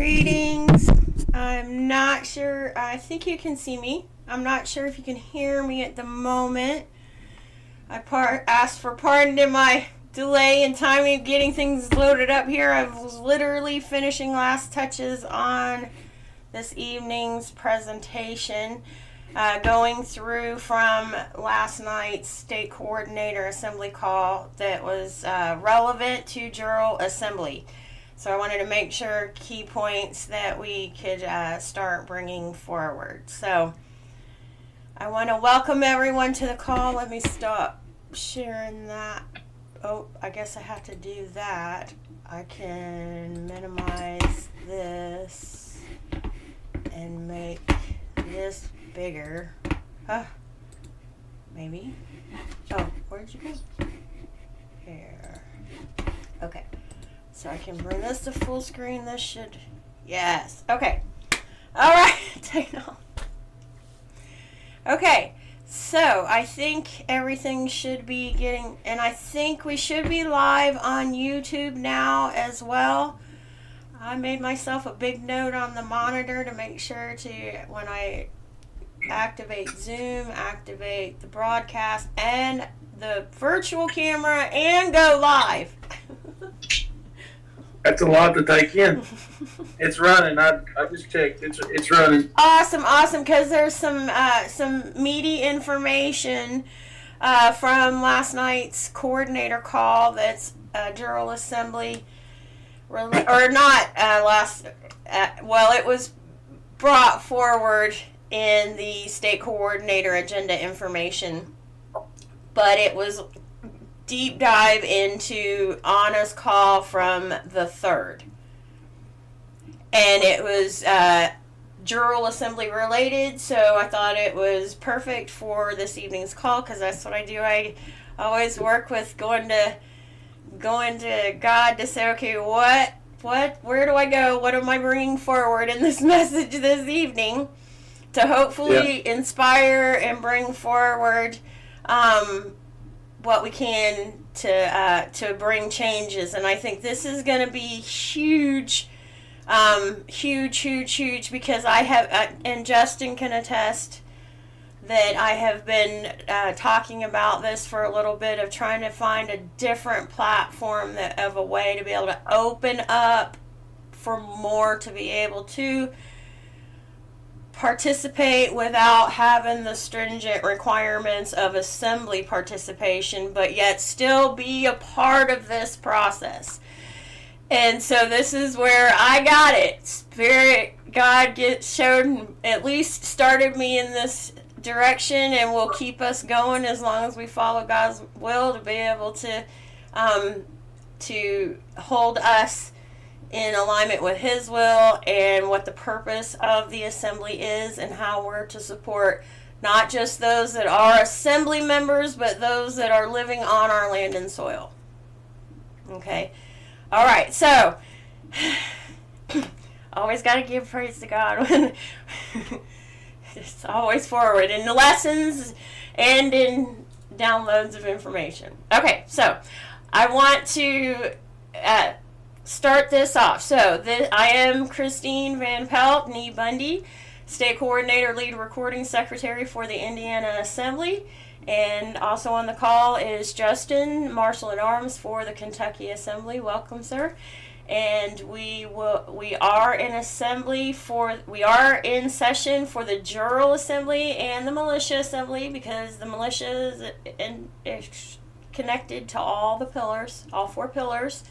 Greetings. I'm not sure. I think you can see me. I'm not sure if you can hear me at the moment. I asked for pardon in my delay in timing of getting things loaded up here. I was literally finishing last touches on this evening's presentation, going through from last night's state coordinator assembly call that was relevant to Jural Assembly. So I wanted to make sure key points that we could start bringing forward. So I want to welcome everyone to the call. Let me stop sharing that. Oh, I guess I have to do that. I can minimize this and make this bigger. Maybe. Oh, where'd you go? Here. Okay. So I can bring this to full screen. This should, yes. Okay. All right. Technology. Okay. So I think everything should be getting, and I think we should be live on YouTube now as well. I made myself a big note on the monitor to make sure to, when I activate Zoom, activate the broadcast and the virtual camera and go live. That's a lot to take in. It's running. I just checked. It's running. Awesome. Because there's some meaty information from last night's coordinator call. That's Jural Assembly, or not last. Well, it was brought forward in the state coordinator agenda information, but it was deep dive into Anna's call from the 3rd. And it was Jural Assembly related, so I thought it was perfect for this evening's call, because that's what I do. I always work with going to God to say, okay, where do I go? What am I bringing forward in this message this evening to hopefully inspire and bring forward what we can to bring changes. And I think this is going to be huge, because I have, and Justin can attest that I have been talking about this for a little bit, of trying to find a different platform of a way to be able to open up for more to be able to participate without having the stringent requirements of assembly participation, but yet still be a part of this process. And so this is where I got it. Spirit, God showed, at least started me in this direction, and will keep us going as long as we follow God's will, to be able to hold us in alignment with His will and what the purpose of the assembly is, and how we're to support not just those that are assembly members, but those that are living on our land and soil. Okay? All right, so always got to give praise to God when it's always forward in the lessons and in downloads of information. Okay, so I want to start this off. So I am Christine Van Pelt, Nee Bundy, State Coordinator, Lead Recording Secretary for the Indiana Assembly. And also on the call is Justin, Marshal at Arms for the Kentucky Assembly. Welcome, sir. And we are in session for the Jural Assembly and the Militia Assembly, because the militia is connected to all the pillars, all 4 pillars.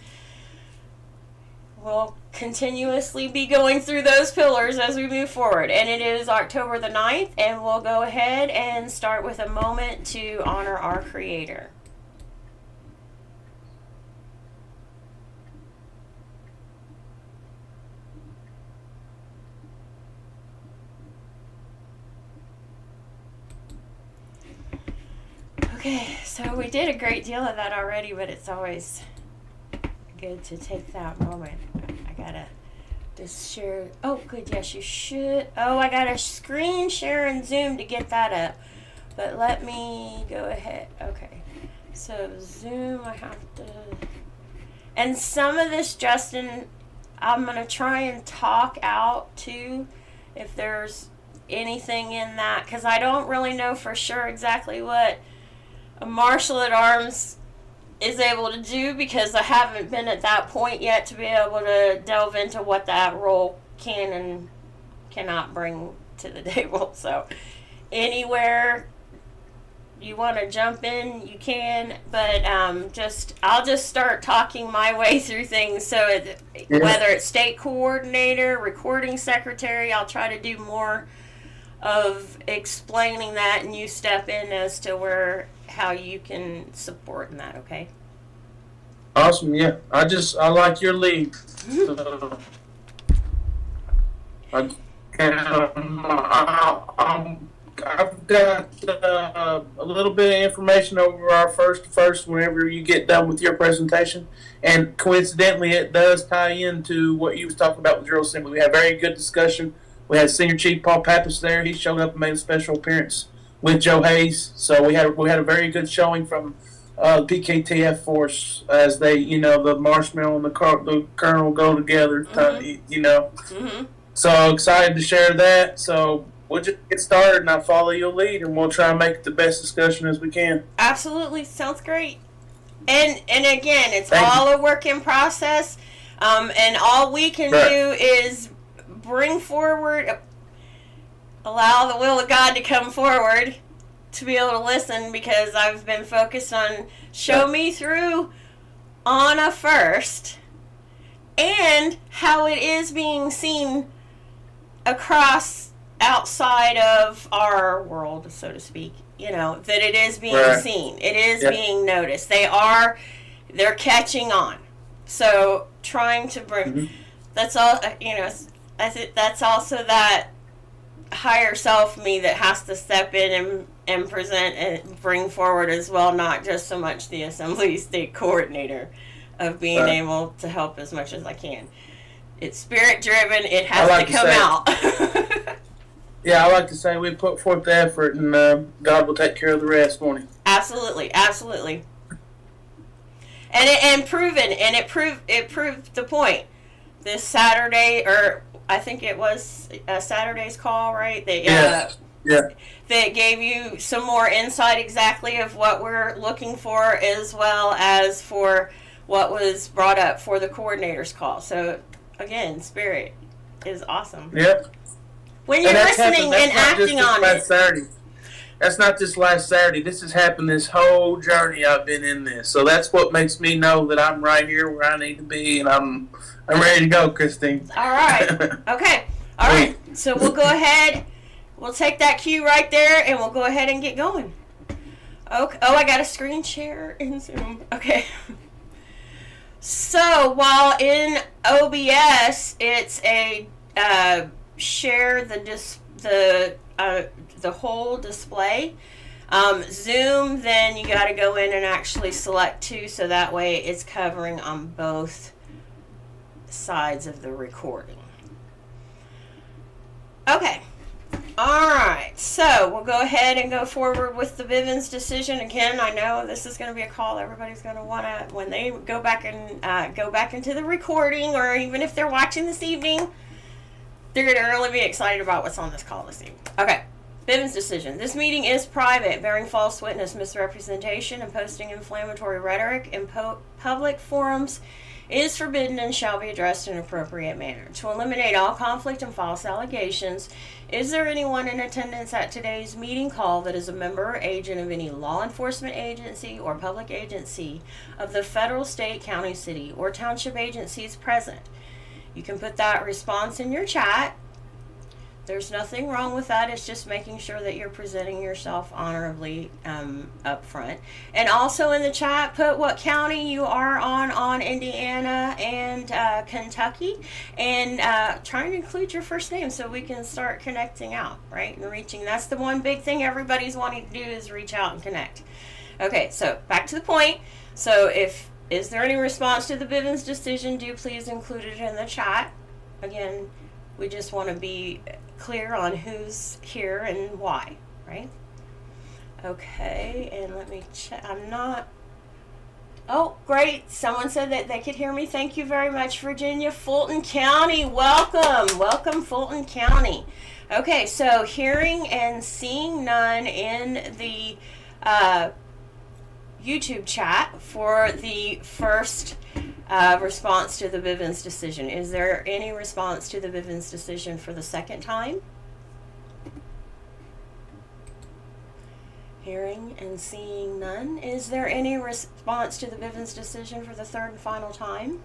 We'll continuously be going through those pillars as we move forward. And it is October the 9th, and we'll go ahead and start with a moment to honor our Creator. Okay, so we did a great deal of that already, but it's always good to take that moment. I gotta just share. Oh, good. Yes, you should. Oh, I gotta screen share in Zoom to get that up. But let me go ahead. Okay. So Zoom, I have to. And some of this, Justin, I'm going to try and talk out too if there's anything in that, because I don't really know for sure exactly what a marshal at arms is able to do, because I haven't been at that point yet to be able to delve into what that role can and cannot bring to the table. So anywhere you want to jump in, you can, but I'll just start talking my way through things. So whether it's state coordinator, recording secretary, I'll try to do more of explaining that, and you step in as to how you can support in that. Okay. Awesome. Yeah, I like your lead. So, I've got a little bit of information over our first whenever you get done with your presentation, and coincidentally it does tie into what you was talking about with Jural Assembly. We had a very good discussion. We had Senior Chief Paul Pappas there. He showed up and made a special appearance with Joe Hayes. So we had a very good showing from the PKTF force, as they, the marshmallow and the colonel go together. Mm-hmm. So excited to share that. So we'll just get started, and I'll follow your lead, and we'll try and make it the best discussion as we can. Absolutely. Sounds great. And again, it's all a work in process. And all we can do is bring forward, allow the will of God to come forward to be able to listen, because I've been focused on show me through Anna first and how it is being seen across outside of our world, so to speak. That it is being seen. It is being noticed. They're catching on. So trying to bring, that's all, I think that's also that higher self me that has to step in and present and bring forward as well, not just so much the Assembly State Coordinator, of being able to help as much as I can. It's spirit driven. It has to come out. Yeah, I like to say we put forth the effort, and God will take care of the rest, won't He? Absolutely, absolutely. And it proved the point. This Saturday, or I think it was Saturday's call, right? Yeah. That gave you some more insight exactly of what we're looking for, as well as for what was brought up for the coordinator's call. So again, spirit is awesome. Yep. When you're listening and acting on it. Saturday. That's not just last Saturday. This has happened this whole journey I've been in this. So that's what makes me know that I'm right here where I need to be, and I'm ready to go, Christine. All right. Okay. All right. So we'll go ahead. We'll take that cue right there, and we'll go ahead and get going. Okay. Oh, I got a screen share in Zoom. Okay. So while in OBS, it's a share the whole display. Zoom, then you got to go in and actually select two, so that way it's covering on both sides of the recording. Okay. Alright, so we'll go ahead and go forward with the Bivens decision. Again, I know this is going to be a call everybody's going to want to, when they go back into the recording, or even if they're watching this evening, they're going to really be excited about what's on this call this evening. Okay, Bivens decision. This meeting is private. Bearing false witness, misrepresentation, and posting inflammatory rhetoric in public forums is forbidden and shall be addressed in an appropriate manner. To eliminate all conflict and false allegations, is there anyone in attendance at today's meeting call that is a member or agent of any law enforcement agency or public agency of the federal, state, county, city, or township agencies present? You can put that response in your chat. There's nothing wrong with that. It's just making sure that you're presenting yourself honorably up front. And also in the chat, put what county you are on Indiana and Kentucky. And try and include your first name so we can start connecting out, right? And reaching. That's the one big thing everybody's wanting to do, is reach out and connect. Okay, so back to the point. So is there any response to the Bivens decision? Do please include it in the chat. Again, we just want to be clear on who's here and why, right? Okay, and let me check. I'm not Oh, great. Someone said that they could hear me. Thank you very much, Virginia. Fulton County, welcome. Welcome, Fulton County. Okay, so hearing and seeing none in the YouTube chat for the first response to the Bivens decision. Is there any response to the Bivens decision for the second time? Hearing and seeing none. Is there any response to the Bivens decision for the third and final time?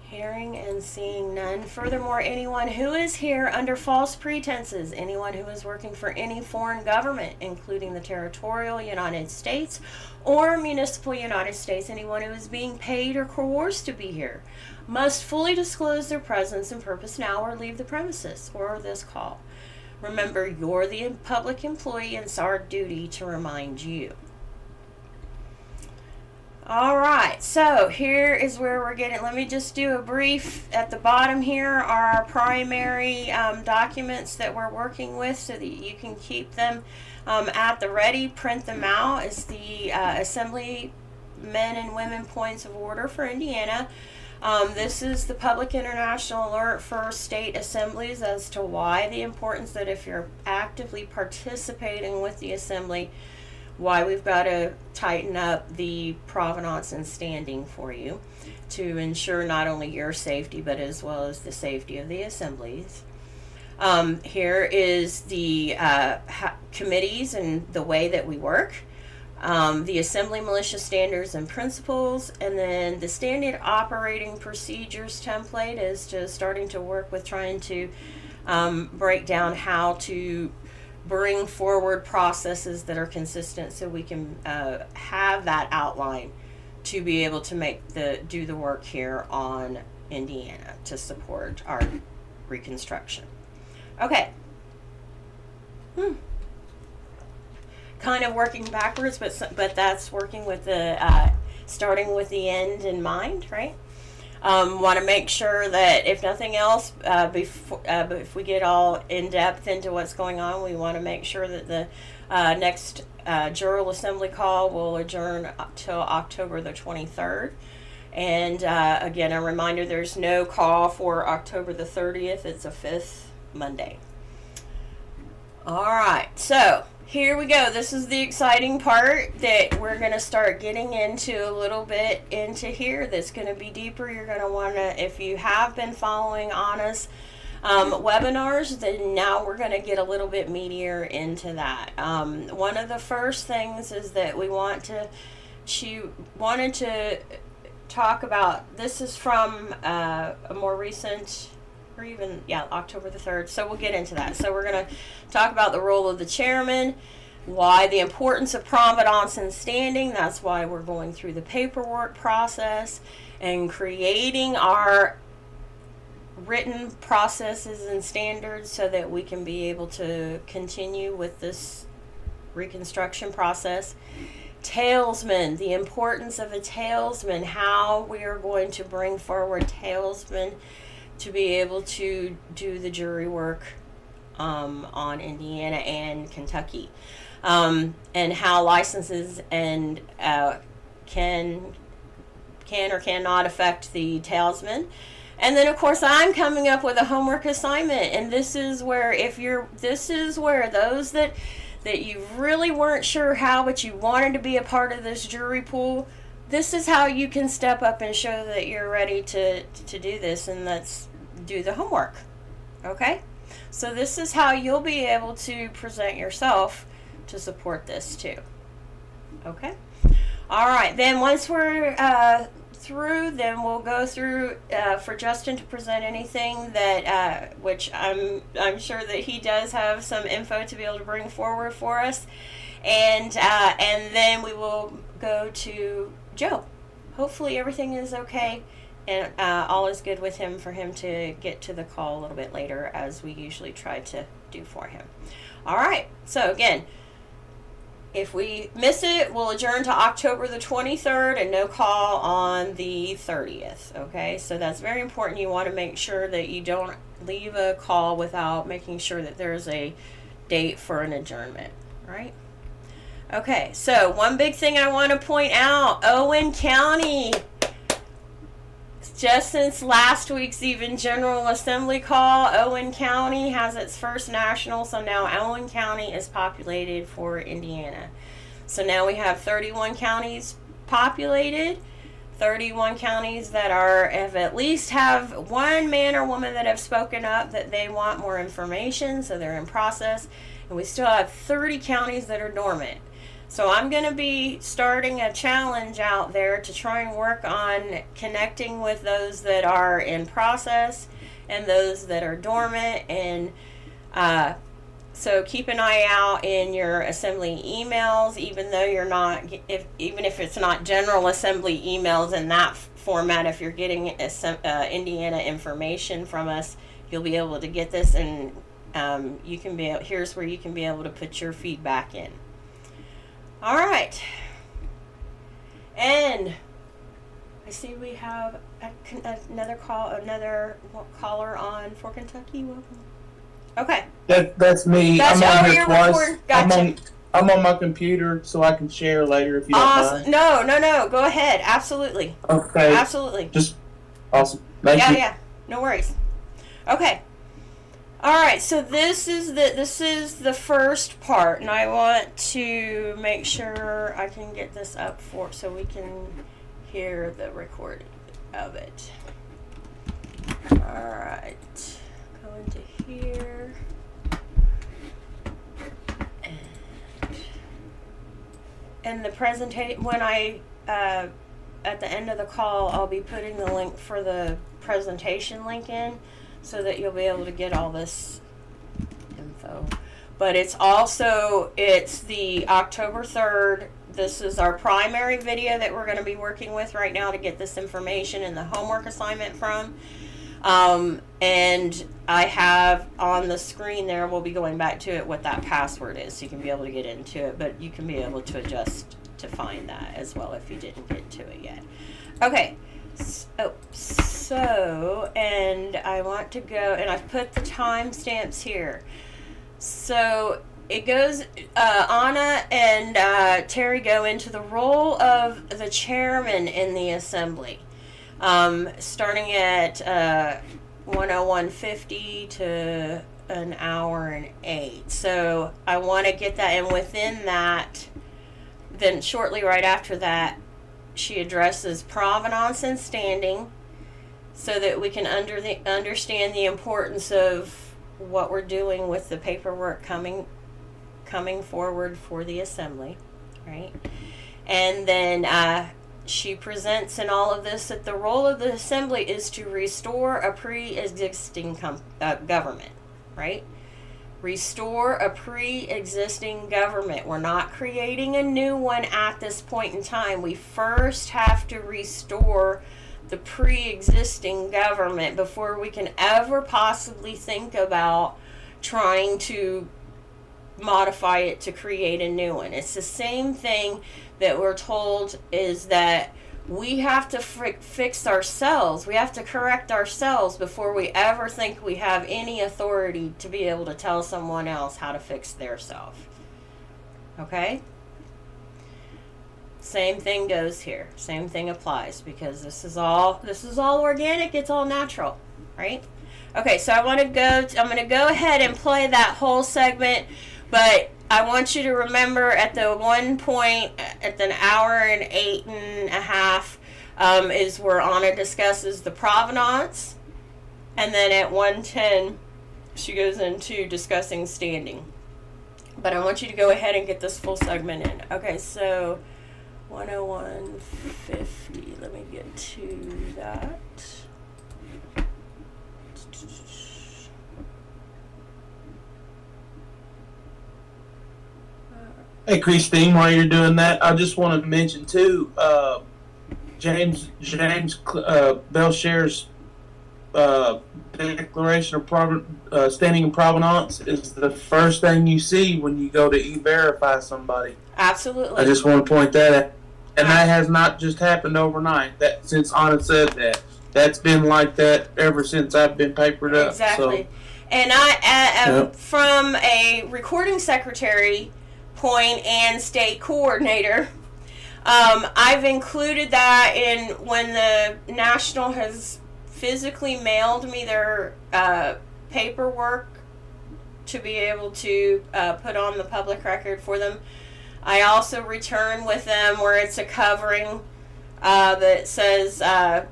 Hearing and seeing none. Furthermore, anyone who is here under false pretenses, anyone who is working for any foreign government, including the territorial United States or municipal United States, anyone who is being paid or coerced to be here, must fully disclose their presence and purpose now or leave the premises or this call. Remember, you're the public employee and it's our duty to remind you. All right, so here is where we're getting, let me just do a brief, at the bottom here are our primary documents that we're working with so that you can keep them at the ready, print them out. It's the Assembly Men and Women Points of Order for Indiana. This is the public international alert for state assemblies as to why the importance that if you're actively participating with the assembly, why we've got to tighten up the provenance and standing for you to ensure not only your safety but as well as the safety of the assemblies. Here is the committees and the way that we work. The Assembly Militia Standards and Principles, and then the Standard Operating Procedures template is just starting to work with trying to break down how to bring forward processes that are consistent so we can have that outline to be able to do the work here on Indiana to support our reconstruction. Okay. Kind of working backwards, but that's working with the starting with the end in mind, right? Want to make sure that if nothing else, if we get all in depth into what's going on, we want to make sure that the next Jural Assembly call will adjourn till October the 23rd. And again, a reminder: there's no call for October the 30th. It's a fifth Monday. All right, so here we go. This is the exciting part that we're going to start getting into a little bit into here. That's going to be deeper. You're going to want to, if you have been following Anna's webinars, then now we're going to get a little bit meatier into that. One of the first things is that she wanted to talk about, this is from a more recent, or even, October the 3rd. So we'll get into that. So we're going to talk about the role of the chairman, why the importance of provenance and standing. That's why we're going through the paperwork process and creating our written processes and standards so that we can be able to continue with this reconstruction process. Talesmen, the importance of a talesman, how we are going to bring forward talesmen to be able to do the jury work on Indiana and Kentucky, and how licenses and can or cannot affect the talesman. And then of course I'm coming up with a homework assignment, and this is where those that you really weren't sure how, but you wanted to be a part of this jury pool, this is how you can step up and show that you're ready to do this, and let's do the homework. Okay? So this is how you'll be able to present yourself to support this too. Okay? All right. Then once we're through, then we'll go through for Justin to present anything that which I'm sure that he does have some info to be able to bring forward for us, and then we will go to Joe. Hopefully everything is okay and all is good with him, for him to get to the call a little bit later, as we usually try to do for him. All right. So again, if we miss it, we'll adjourn to October the 23rd and no call on the 30th. Okay, so that's very important. You want to make sure that you don't leave a call without making sure that there's a date for an adjournment, right? Okay, so one big thing I want to point out, Owen County, just since last week's even General Assembly call, Owen County has its first national, so now Owen County is populated for Indiana. So now we have 31 counties populated, 31 counties that have at least have one man or woman that have spoken up that they want more information, so they're in process, and we still have 30 counties that are dormant. So I'm going to be starting a challenge out there to try and work on connecting with those that are in process and those that are dormant. And so keep an eye out in your assembly emails, even though you're not, even if it's not General Assembly emails in that format, if you're getting Indiana information from us, you'll be able to get this, and you can be, here's where you can be able to put your feedback in. All right, and I see we have another caller on for Kentucky. Welcome. Okay. That's me. That's I'm on here twice. Record. Gotcha. I'm on my computer, so I can share later if you don't mind. No. Go ahead. Absolutely. Okay. Absolutely. Just awesome. Thank you. Yeah. No worries. Okay. All right, so this is the first part, and I want to make sure I can get this up so we can hear the recording of it. All right, go into here, and the presentation. When I at the end of the call, I'll be putting the link for the presentation link in, so that you'll be able to get all this info. But it's the October 3rd. This is our primary video that we're going to be working with right now to get this information and the homework assignment from. And I have on the screen there, we'll be going back to it, what that password is, so you can be able to get into it, but you can be able to adjust to find that as well if you didn't get to it yet. Okay. And I want to go, and I've put the timestamps here. So it goes, Anna and Terry go into the role of the chairman in the assembly, starting at 1:01:50 to an hour and 8. So I want to get that, and within that, then shortly right after that, she addresses provenance and standing, so that we can understand the importance of what we're doing with the paperwork coming forward for the assembly, right? And then she presents in all of this that the role of the assembly is to restore a pre-existing government, right? Restore a pre-existing government. We're not creating a new one at this point in time. We first have to restore the pre-existing government before we can ever possibly think about trying to modify it to create a new one. It's the same thing that we're told, is that we have to fix ourselves. We have to correct ourselves before we ever think we have any authority to be able to tell someone else how to fix their self. Okay? Same thing goes here. Same thing applies, because this is all organic. It's all natural, right? Okay, so I'm going to go ahead and play that whole segment, but I want you to remember at the one point, at an hour and 8.5, is where Anna discusses the provenance, and then at 1:10, she goes into discussing standing. But I want you to go ahead and get this full segment in. Okay, so 1:01:50. Let me get to that. Hey, Christine, while you're doing that, I just want to mention too, James Belshare's declaration of standing in provenance is the first thing you see when you go to e-verify somebody. Absolutely. I just want to point that out. And that has not just happened overnight. That, since Anna said that, that's been like that ever since I've been papered up. Exactly. So. And I, from a recording secretary point and state coordinator. I've included that in when the National has physically mailed me their paperwork to be able to put on the public record for them. I also return with them where it's a covering that says that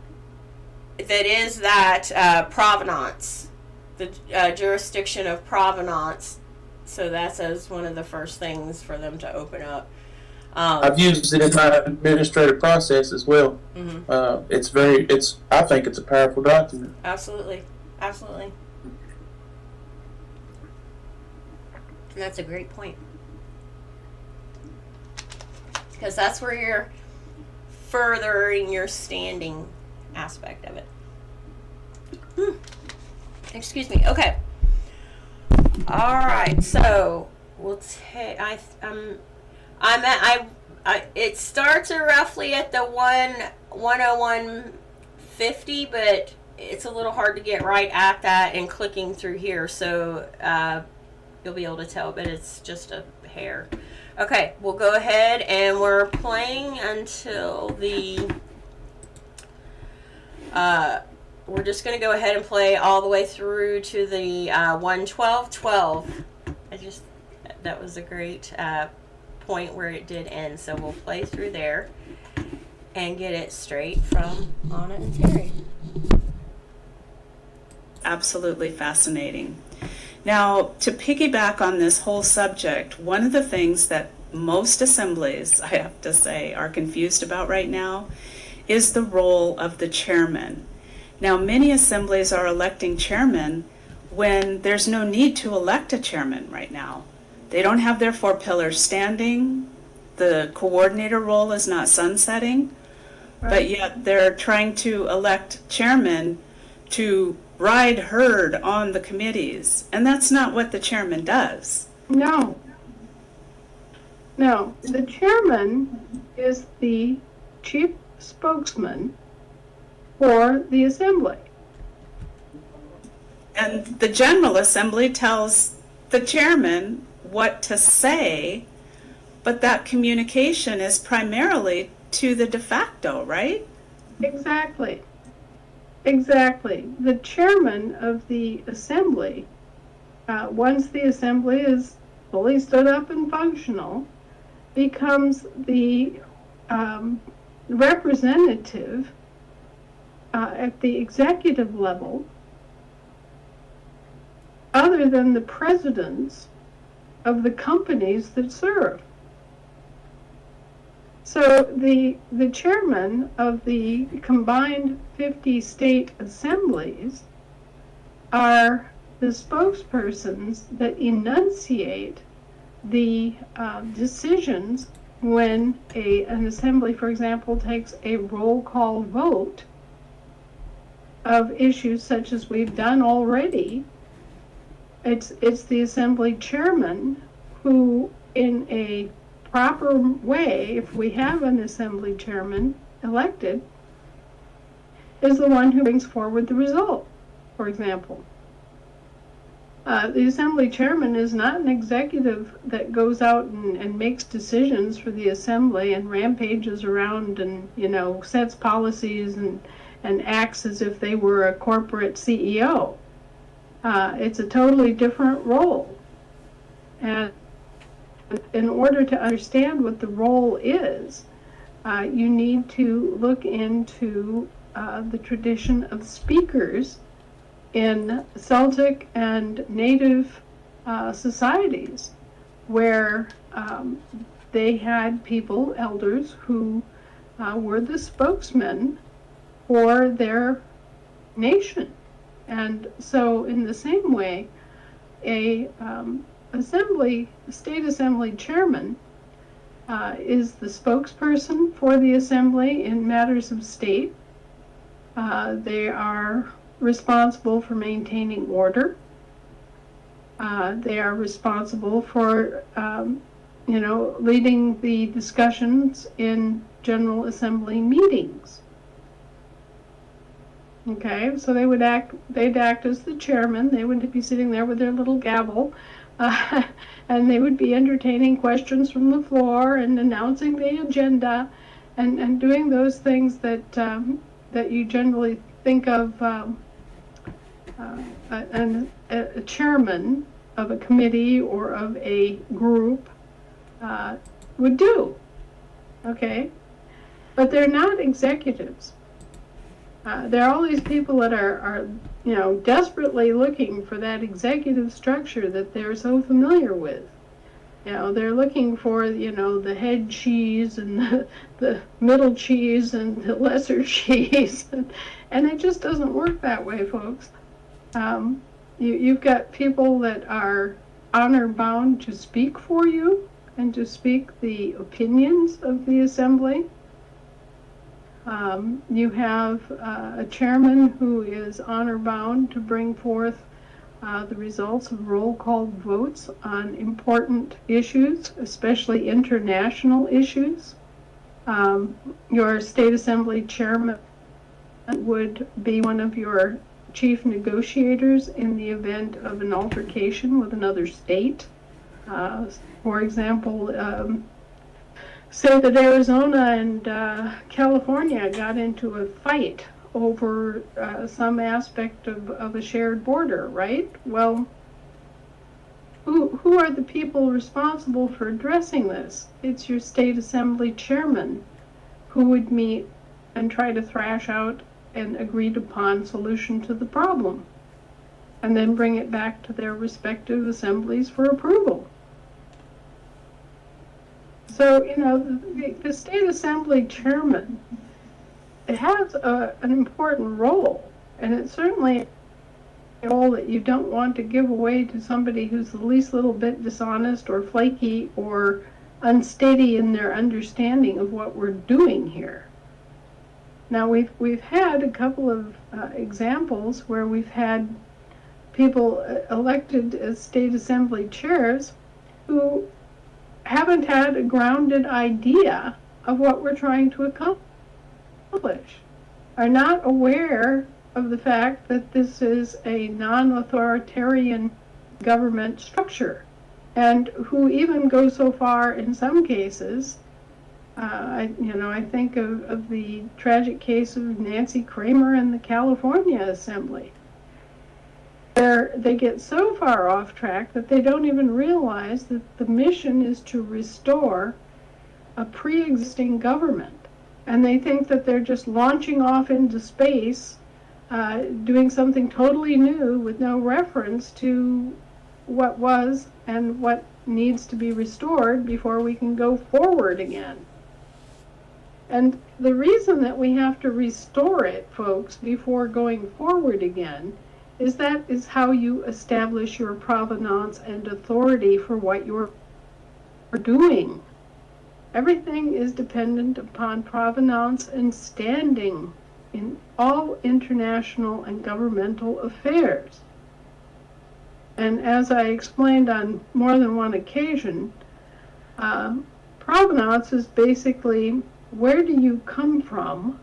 is that provenance, the jurisdiction of provenance. So that's as one of the first things for them to open up. I've used it in my administrative process as well. Mm-hmm. I think it's a powerful document. Absolutely. Absolutely. And that's a great point. Because that's where you're furthering your standing aspect of it. Excuse me. Okay. All right. So we'll take. It starts roughly at the 101.50, but it's a little hard to get right at that and clicking through here. So you'll be able to tell, but it's just a hair. Okay, we'll go ahead and we're playing until the. We're just going to go ahead and play all the way through to the 112.12. That was a great point where it did end. So we'll play through there and get it straight from Anna and Terry. Absolutely fascinating. Now, to piggyback on this whole subject, one of the things that most assemblies, I have to say, are confused about right now is the role of the chairman. Now, many assemblies are electing chairmen when there's no need to elect a chairman right now. They don't have their 4 pillars standing. The coordinator role is not sunsetting, but yet they're trying to elect chairmen to ride herd on the committees, and that's not what the chairman does. No. The chairman is the chief spokesman for the assembly. And the General Assembly tells the chairman what to say, but that communication is primarily to the de facto, right? Exactly. The chairman of the assembly, once the assembly is fully stood up and functional, becomes the representative at the executive level, other than the presidents of the companies that serve. So the chairman of the combined 50 state assemblies are the spokespersons that enunciate the decisions when an assembly, for example, takes a roll call vote of issues such as we've done already. It's the assembly chairman who, in a proper way, if we have an assembly chairman elected, is the one who brings forward the result, for example. The assembly chairman is not an executive that goes out and makes decisions for the assembly and rampages around and, sets policies and acts as if they were a corporate CEO. It's a totally different role. And in order to understand what the role is, you need to look into the tradition of speakers in Celtic and Native societies, where they had people, elders, who were the spokesmen for their nation. And so in the same way, a state assembly chairman is the spokesperson for the assembly in matters of state. They are responsible for maintaining order. They are responsible for, leading the discussions in General Assembly meetings. Okay, so they'd act as the chairman. They wouldn't be sitting there with their little gavel and they would be entertaining questions from the floor and announcing the agenda and doing those things that that you generally think of a chairman of a committee or of a group would do. Okay? But they're not executives. There are all these people that are desperately looking for that executive structure that they're so familiar with. They're looking for, the head cheese and the middle cheese and the lesser cheese. And it just doesn't work that way, folks. You've got people that are honor bound to speak for you and to speak the opinions of the assembly. You have a chairman who is honor bound to bring forth the results of roll call votes on important issues, especially international issues. Your state assembly chairman would be one of your chief negotiators in the event of an altercation with another state. For example, say that Arizona and California got into a fight over some aspect of a shared border, right? Well, who are the people responsible for addressing this? It's your state assembly chairman who would meet and try to thrash out an agreed upon solution to the problem, and then bring it back to their respective assemblies for approval. So, the state assembly chairman, it has an important role, and it's certainly a role that you don't want to give away to somebody who's the least little bit dishonest or flaky or unsteady in their understanding of what we're doing here. Now, we've had a couple of examples where we've had people elected as state assembly chairs who haven't had a grounded idea of what we're trying to accomplish, are not aware of the fact that this is a non-authoritarian government structure, and who even go so far in some cases. I think of the tragic case of Nancy Kramer in the California Assembly, where they get so far off track that they don't even realize that the mission is to restore a pre-existing government. And they think that they're just launching off into space, doing something totally new with no reference to what was and what needs to be restored before we can go forward again. And the reason that we have to restore it, folks, before going forward again, is that is how you establish your provenance and authority for what you're doing. Everything is dependent upon provenance and standing in all international and governmental affairs. And as I explained on more than one occasion, provenance is basically, where do you come from?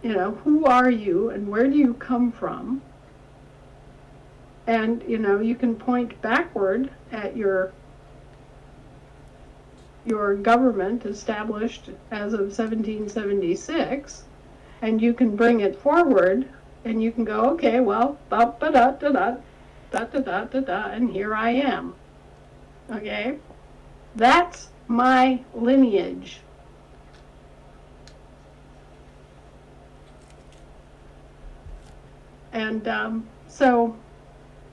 Who are you and where do you come from? And, you can point backward at your government established as of 1776, and you can bring it forward, and you can go, okay, well, and here I am. Okay? That's my lineage. And so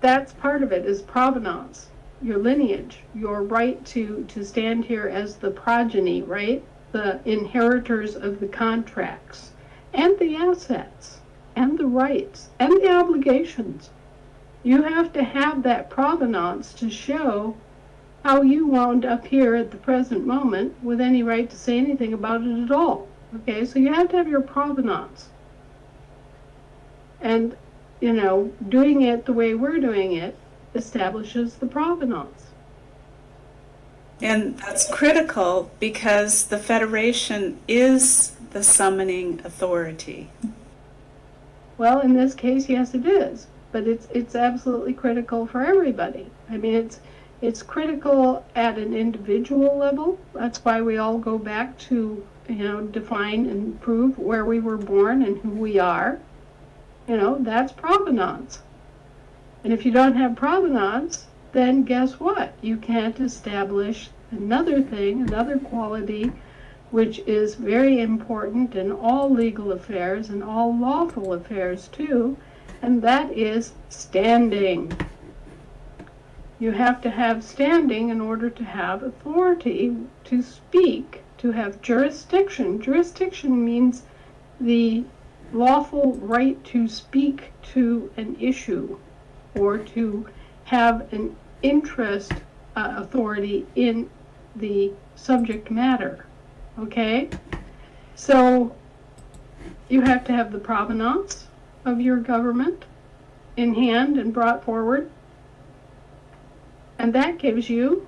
that's part of it, is provenance, your lineage, your right to stand here as the progeny, right? The inheritors of the contracts, and the assets, and the rights, and the obligations. You have to have that provenance to show how you wound up here at the present moment with any right to say anything about it at all. Okay, so you have to have your provenance. And, doing it the way we're doing it establishes the provenance. And that's critical because the Federation is the summoning authority. Well, in this case, yes, it is. but it's absolutely critical for everybody. I mean, it's critical at an individual level. That's why we all go back to, define and prove where we were born and who we are. That's provenance. And if you don't have provenance, then guess what? You can't establish another thing, another quality, which is very important in all legal affairs and all lawful affairs too, and that is standing. You have to have standing in order to have authority to speak, to have jurisdiction. Jurisdiction means the lawful right to speak to an issue or to have an interest authority in the subject matter. Okay? So you have to have the provenance of your government in hand and brought forward. And that gives you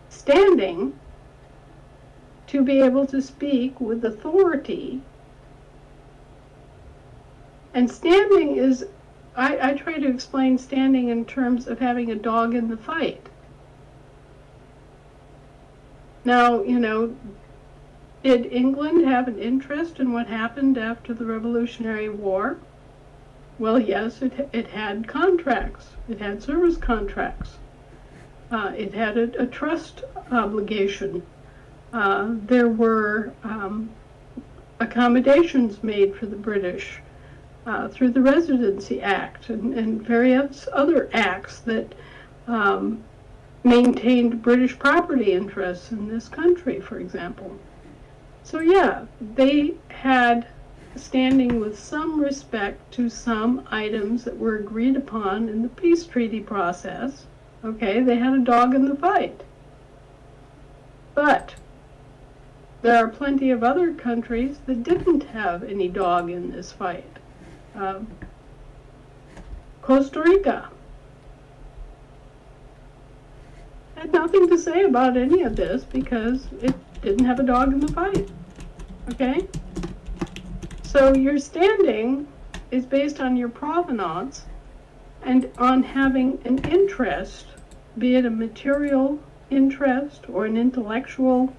standing to be able to speak with authority. And standing is, I try to explain standing in terms of having a dog in the fight. Now, did England have an interest in what happened after the Revolutionary War? Well, yes, it had contracts. It had service contracts. It had a trust obligation. There were accommodations made for the British through the Residency Act and various other acts that maintained British property interests in this country, for example. So yeah, they had standing with some respect to some items that were agreed upon in the peace treaty process. Okay, they had a dog in the fight. But there are plenty of other countries that didn't have any dog in this fight. Costa Rica had nothing to say about any of this because it didn't have a dog in the fight. Okay? So your standing is based on your provenance and on having an interest, be it a material interest or an intellectual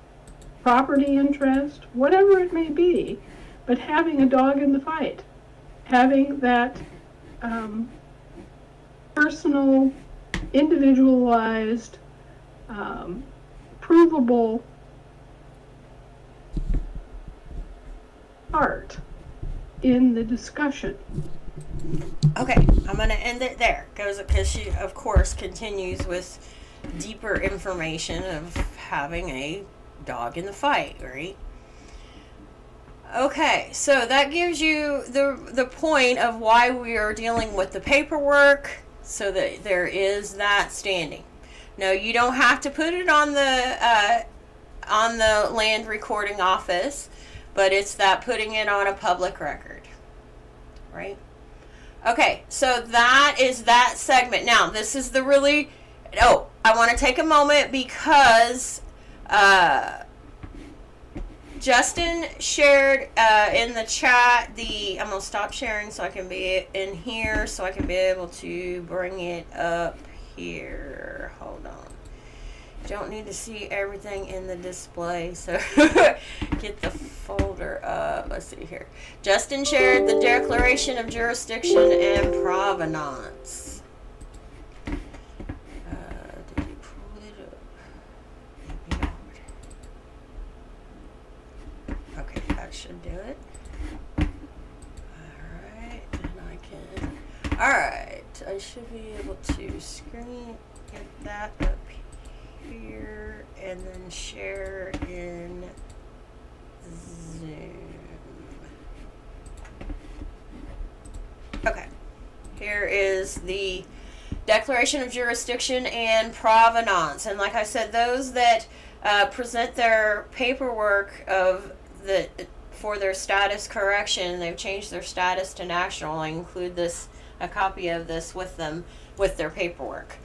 property interest, whatever it may be, but having a dog in the fight, having that personal, individualized, provable part in the discussion. Okay, I'm going to end it there because she, of course, continues with deeper information of having a dog in the fight, right? Okay, so that gives you the point of why we are dealing with the paperwork, so that there is that standing. No, you don't have to put it on the land recording office, but it's that putting it on a public record, right? Okay, so that is that segment. Now, this is the really... Oh, I want to take a moment because Justin shared in the chat I'm going to stop sharing so I can be in here, so I can be able to bring it up here. Hold on. Don't need to see everything in the display, so get the folder up. Let's see here. Justin shared the Declaration of Jurisdiction and Provenance. Did you pull it up? Maybe not. Okay, that should do it. Alright, and I can... Alright, I should be able to get that up here and then share in Zoom. Okay, here is the Declaration of Jurisdiction and Provenance, and like I said, those that present their paperwork for their status correction, they've changed their status to national. I include a copy of this with them with their paperwork.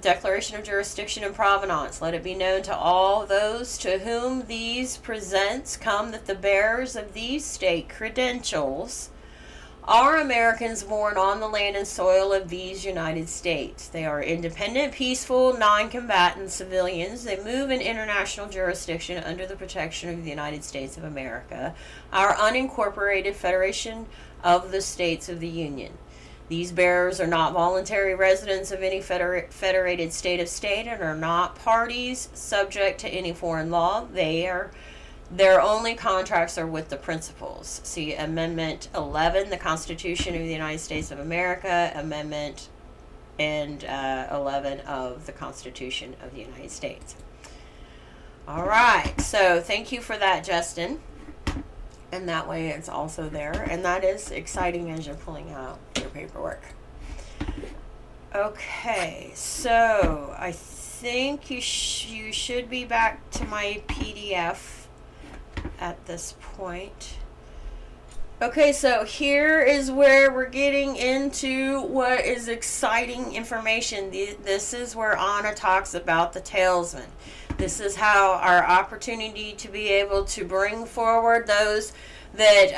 Declaration of Jurisdiction and Provenance. Let it be known to all those to whom these presents come that the bearers of these state credentials are Americans born on the land and soil of these United States. They are independent, peaceful, non-combatant civilians. They move in international jurisdiction under the protection of the United States of America, our unincorporated Federation of the States of the Union. These bearers are not voluntary residents of any federated state of state and are not parties subject to any foreign law. Their only contracts are with the principals. See Amendment 11, the Constitution of the United States of America, Amendment 11 of the Constitution of the United States. All right, so thank you for that, Justin. And that way it's also there. And that is exciting as you're pulling out your paperwork. Okay, so I think you should be back to my PDF at this point. Okay, so here is where we're getting into what is exciting information. This is where Anna talks about the talesman. This is how our opportunity to be able to bring forward those that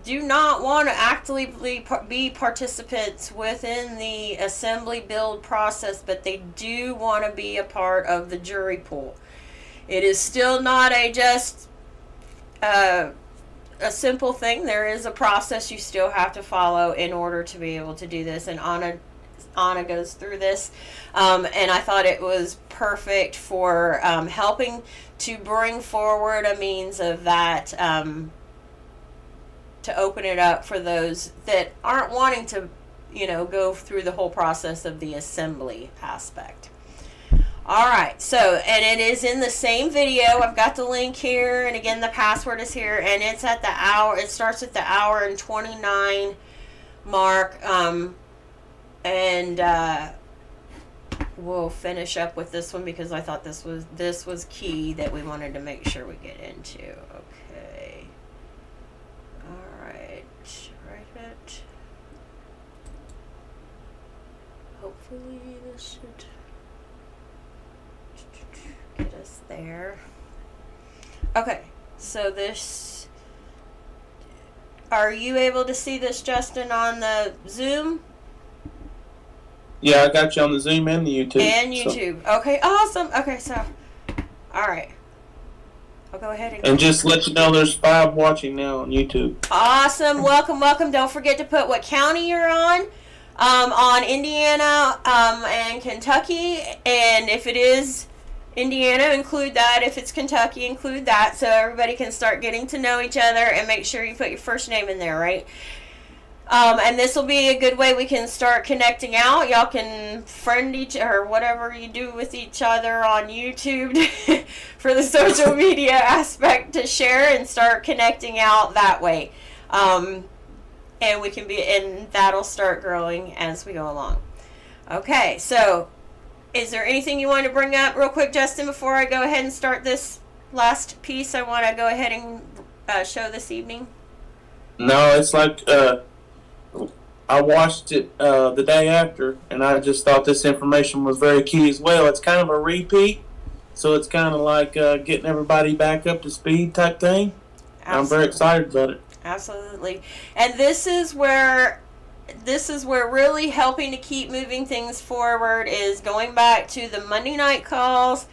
do not want to actively be participants within the assembly build process, but they do want to be a part of the jury pool. It is still not just a simple thing. There is a process you still have to follow in order to be able to do this, and Anna goes through this, and I thought it was perfect for helping to bring forward a means of that, to open it up for those that aren't wanting to, go through the whole process of the assembly aspect. All right, so, and it is in the same video. I've got the link here, and again, the password is here, and it's at the hour. It starts at the hour and 29 mark, and we'll finish up with this one because I thought this was key that we wanted to make sure we get into. Okay. All right. Right it. Hopefully this should get us there. Okay. So this, are you able to see this, Justin, on the Zoom? Yeah, I got you on the Zoom and the YouTube. And YouTube. So. Okay, awesome. Okay, so, all right. I'll go ahead and just let you know there's 5 watching now on YouTube. Awesome. Welcome, welcome. Don't forget to put what county you're on Indiana and Kentucky. And if it is Indiana, include that. If it's Kentucky, include that, so everybody can start getting to know each other, and make sure you put your first name in there, right? And this will be a good way we can start connecting out. Y'all can friend each, or whatever you do with each other on YouTube for the social media aspect, to share and start connecting out that way. And we can and that'll start growing as we go along. Okay, so is there anything you want to bring up real quick, Justin, before I go ahead and start this last piece I want to go ahead and show this evening? No, it's like I watched it the day after, and I just thought this information was very key as well. It's kind of a repeat, so it's kind of like getting everybody back up to speed type thing. Absolutely. I'm very excited about it. Absolutely. And this is where really helping to keep moving things forward is going back to the Monday night calls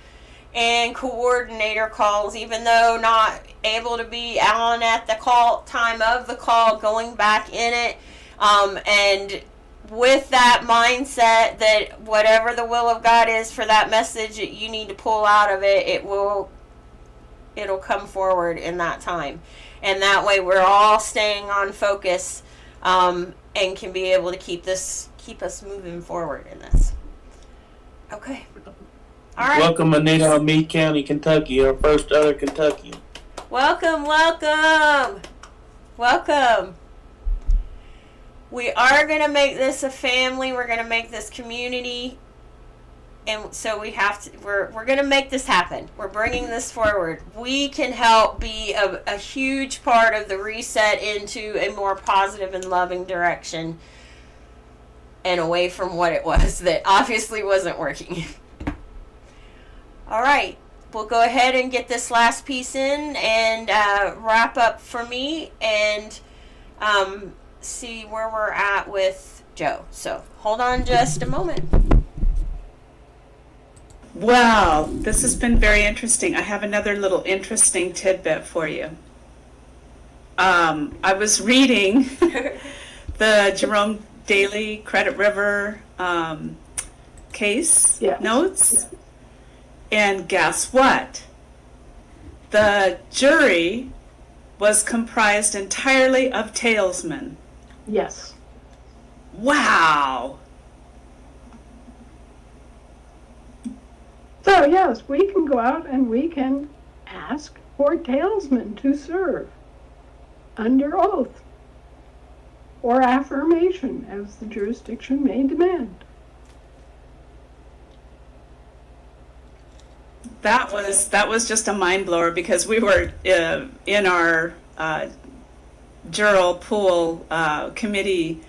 and coordinator calls, even though not able to be on at the call time of the call, going back in it, and with that mindset that whatever the will of God is for that message that you need to pull out of it, it'll come forward in that time, and that way we're all staying on focus, and can be able to keep us moving forward in this. Okay. All right. Welcome, Anita, Meade County, Kentucky, our first other Kentuckian. Welcome, welcome, welcome. We are going to make this a family. We're going to make this community. And so we're going to make this happen. We're bringing this forward. We can help be a huge part of the reset into a more positive and loving direction, and away from what it was that obviously wasn't working. All right. We'll go ahead and get this last piece in and wrap up for me. And see where we're at with Joe. So hold on just a moment. Wow, this has been very interesting. I have another little interesting tidbit for you. I was reading the Jerome Daly Credit River case notes, and guess what? The jury was comprised entirely of talesmen. Yes. Wow. So yes, we can go out and we can ask for talesmen to serve under oath or affirmation, as the jurisdiction may demand. That was just a mind blower, because we were in our Jural pool committee,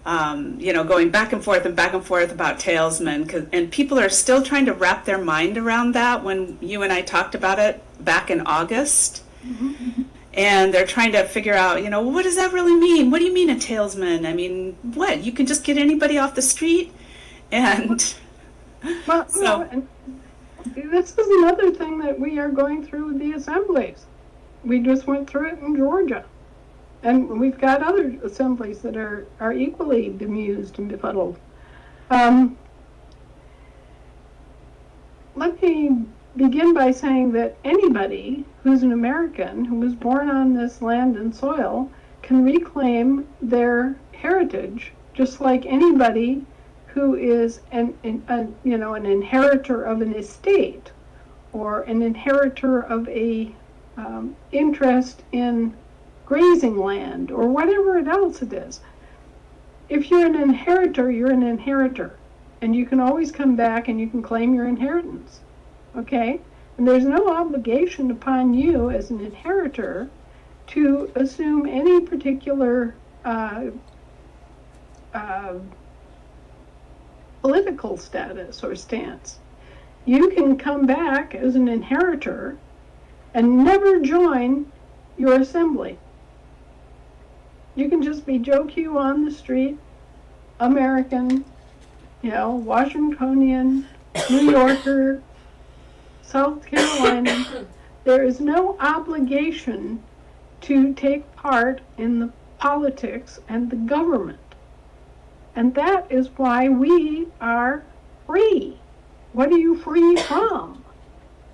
going back and forth about talesmen, and people are still trying to wrap their mind around that. When you and I talked about it back in August, and they're trying to figure out, what does that really mean? What do you mean a talesman? I mean, what? You can just get anybody off the street, and Well, so. and this is another thing that we are going through with the assemblies. We just went through it in Georgia. And we've got other assemblies that are equally bemused and befuddled. Let me begin by saying that anybody who's an American, who was born on this land and soil, can reclaim their heritage, just like anybody who is an inheritor of an estate, or an inheritor of a interest in grazing land, or whatever else it is. If you're an inheritor, you're an inheritor, and you can always come back and you can claim your inheritance, okay? And there's no obligation upon you as an inheritor to assume any particular political status or stance. You can come back as an inheritor and never join your assembly. You can just be Joe Q on the street, American, Washingtonian, New Yorker, South Carolina. There is no obligation to take part in the politics and the government. And that is why we are free. What are you free from?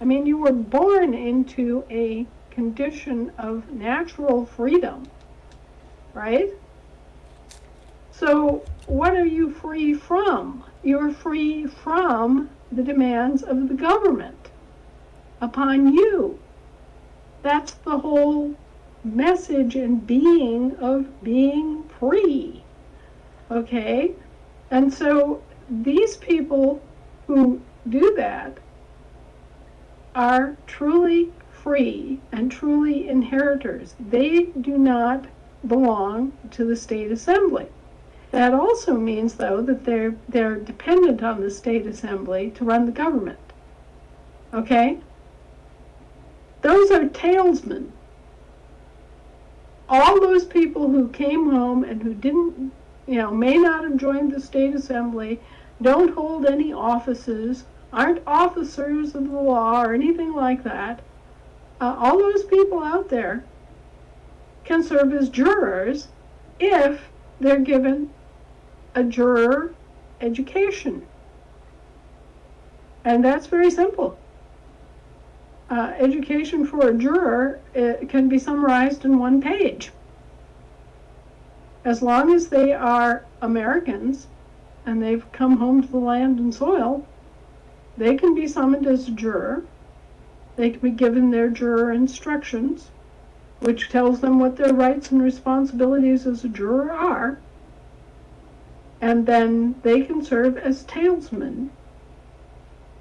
I mean, you were born into a condition of natural freedom, right? So what are you free from? You're free from the demands of the government upon you. That's the whole message and being of being free, okay? And so these people who do that are truly free and truly inheritors. They do not belong to the state assembly. That also means, though, that they're dependent on the state assembly to run the government. Okay? Those are talesmen. All those people who came home and who didn't, may not have joined the state assembly, don't hold any offices, aren't officers of the law or anything like that. All those people out there can serve as jurors if they're given a juror education. And that's very simple. Education for a juror can be summarized in one page. As long as they are Americans and they've come home to the land and soil, they can be summoned as a juror. They can be given their juror instructions, which tells them what their rights and responsibilities as a juror are. And then they can serve as talesmen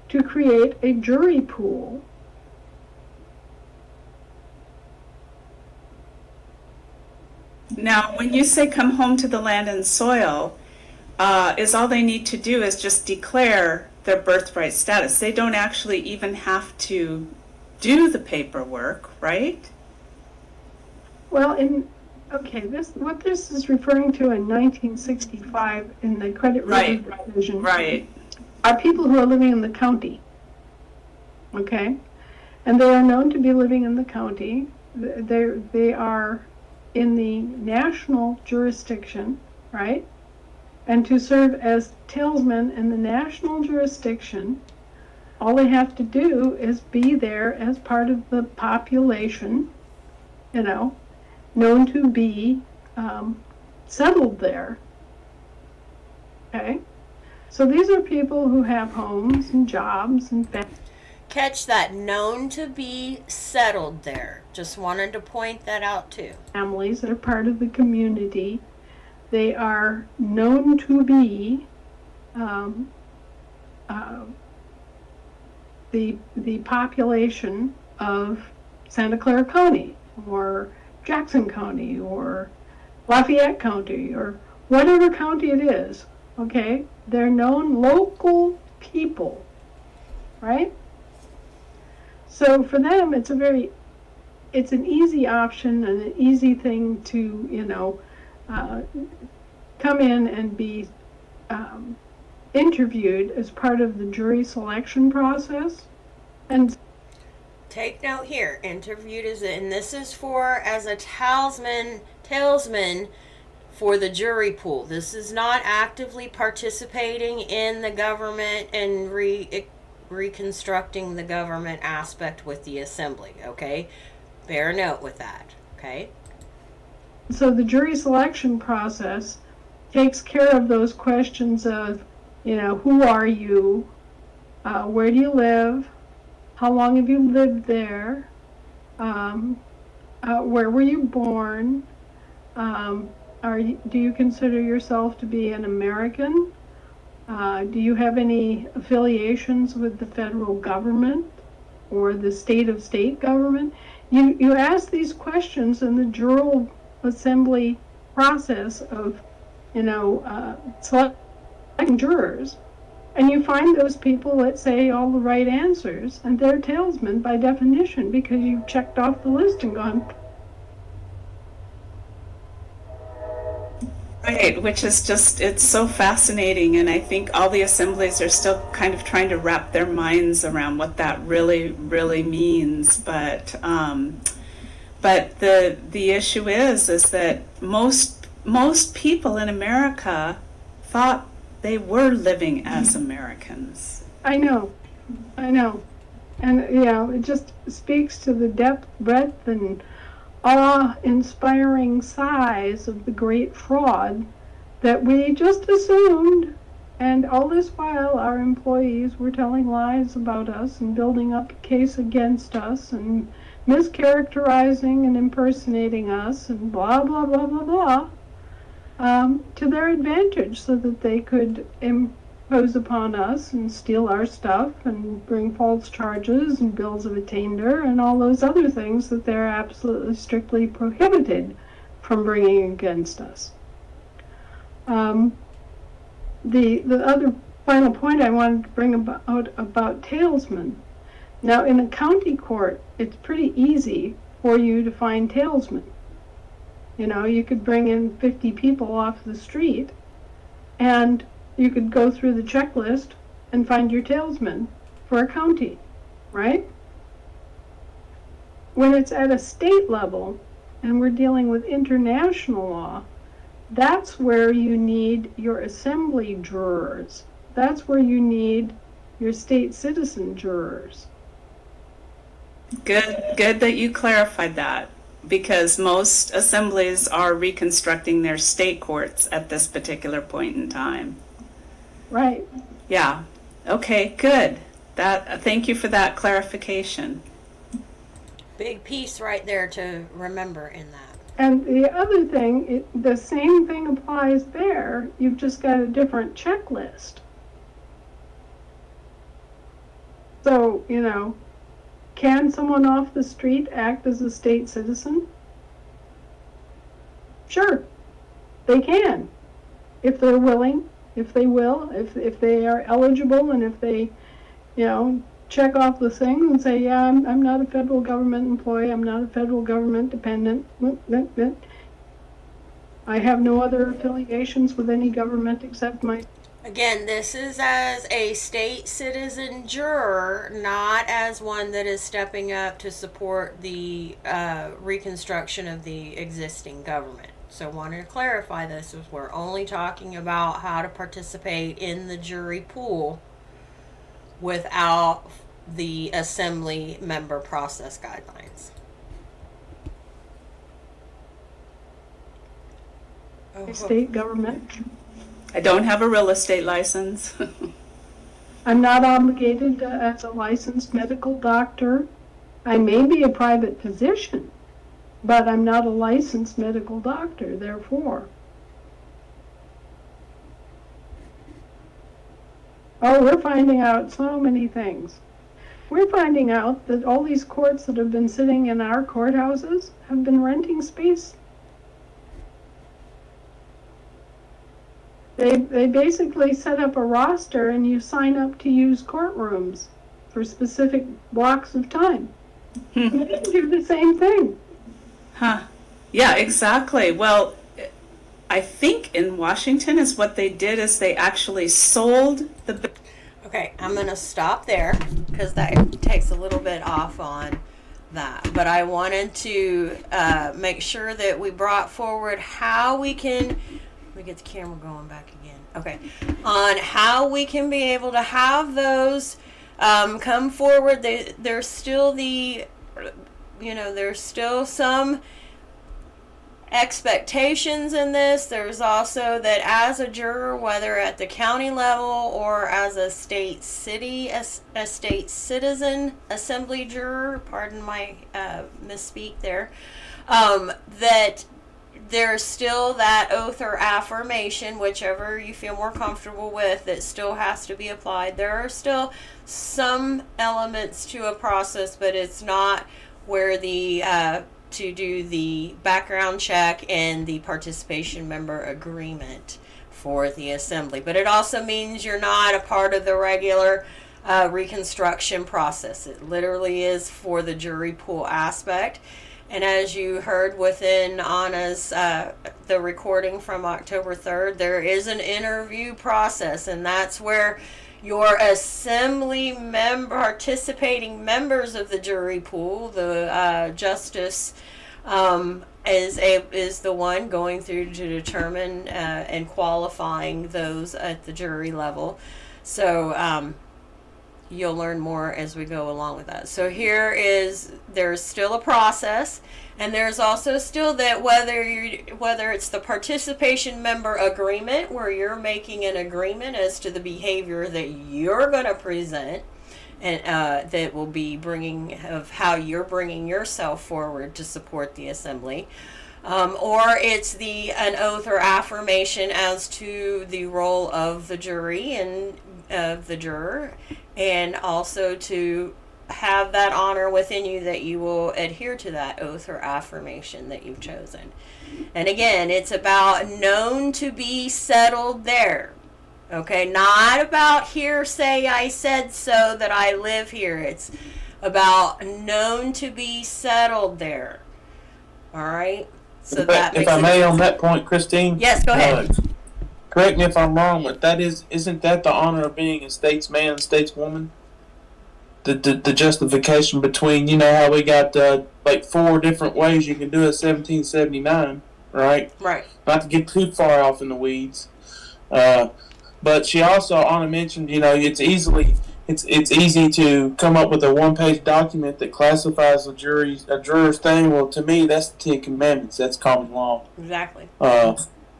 to create a jury pool Now, when you say come home to the land and soil, is all they need to do is just declare their birthright status. They don't actually even have to do the paperwork, right? Well, Okay, what this is referring to in 1965 in the credit Right. review provision Right. are people who are living in the county. Okay? And they are known to be living in the county. They are in the national jurisdiction, right? And to serve as talesmen in the national jurisdiction, all they have to do is be there as part of the population, you know, known to be settled there. Okay? So these are people who have homes and jobs and Catch that, known to be settled there. Just wanted to point that out too. families that are part of the community. They are known to be the population of Santa Clara County or Jackson County or Lafayette County or whatever county it is. Okay, they're known local people, right? So for them, it's an easy option and an easy thing to, come in and be interviewed as part of the jury selection process. And Take note here, interviewed as, and this is for as a talesman for the jury pool. This is not actively participating in the government and reconstructing the government aspect with the assembly, okay? Bear note with that, okay? so the jury selection process takes care of those questions of, who are you? Where do you live? How long have you lived there? Where were you born? Do you consider yourself to be an American? Do you have any affiliations with the federal government or the state government? You ask these questions in the Jural Assembly process of, selecting jurors, and you find those people that say all the right answers, and they're talesmen by definition because you've checked off the list and gone. Right, which is just, it's so fascinating, and I think all the assemblies are still kind of trying to wrap their minds around what that really, really means. But the issue is that most people in America thought they were living as Americans. I know. And, it just speaks to the depth, breadth, and awe-inspiring size of the great fraud that we just assumed. And all this while, our employees were telling lies about us and building up a case against us and mischaracterizing and impersonating us and blah, blah, blah, blah, blah. To their advantage so that they could impose upon us and steal our stuff and bring false charges and bills of attainder and all those other things that they're absolutely strictly prohibited from bringing against us. The other final point I wanted to bring about talesmen. Now, in a county court, it's pretty easy for you to find talesmen. You could bring in 50 people off the street, and you could go through the checklist and find your talesman for a county, right? When it's at a state level, and we're dealing with international law, that's where you need your assembly jurors. That's where you need your state citizen jurors. Good that you clarified that, because most assemblies are reconstructing their state courts at this particular point in time. Right. Yeah. Okay, good. Thank you for that clarification. Big piece right there to remember in that. And the other thing, the same thing applies there. You've just got a different checklist. So, can someone off the street act as a state citizen? Sure, they can. If they're willing, if they will, if they are eligible, and if they, check off the things and say, yeah, I'm not a federal government employee, I'm not a federal government dependent. I have no other affiliations with any government except my. Again, this is as a state citizen juror, not as one that is stepping up to support the reconstruction of the existing government. So, wanted to clarify this is we're only talking about how to participate in the jury pool without the assembly member process guidelines. State government. I don't have a real estate license. I'm not obligated as a licensed medical doctor. I may be a private physician, but I'm not a licensed medical doctor, therefore. Oh, we're finding out so many things. We're finding out that all these courts that have been sitting in our courthouses have been renting space. They basically set up a roster and you sign up to use courtrooms for specific blocks of time. We do the same thing. Huh. Yeah, exactly. Well, I think in Washington is what they did is they actually sold the... Okay, I'm going to stop there because that takes a little bit off on that. But I wanted to make sure that we brought forward how we can... Let me get the camera going back again. Okay. On how we can be able to have those come forward. There's still there's still some expectations in this. There's also that as a juror, whether at the county level or as a state citizen assembly juror, pardon my misspeak there, that there's still that oath or affirmation, whichever you feel more comfortable with, that still has to be applied. There are still some elements to a process, but it's not where the to do the background check and the participation member agreement for the assembly. But it also means you're not a part of the regular reconstruction process. It literally is for the jury pool aspect. And as you heard within Anna's the recording from October 3rd, there is an interview process, and that's where your assembly participating members of the jury pool, the justice is the one going through to determine and qualifying those at the jury level. So you'll learn more as we go along with that. So there's still a process, and there's also still that whether it's the participation member agreement, where you're making an agreement as to the behavior that you're going to present, and that will be of how you're bringing yourself forward to support the assembly. Or it's an oath or affirmation as to the role of the jury and of the juror, and also to have that honor within you that you will adhere to that oath or affirmation that you've chosen. And again, it's about known to be settled there. Okay, not about hearsay, I said so, that I live here. It's about known to be settled there. All right? So if I may on that point, Christine. Yes, go ahead. Correct me if I'm wrong, but isn't that the honor of being a statesman and stateswoman? The justification between, how we got like 4 different ways you can do it, 1779, right? Right. Not to get too far off in the weeds. But she also, Anna mentioned, it's easy to come up with a 1-page document that classifies a juror's thing. Well, to me, that's the 10 Commandments. That's common law. Exactly.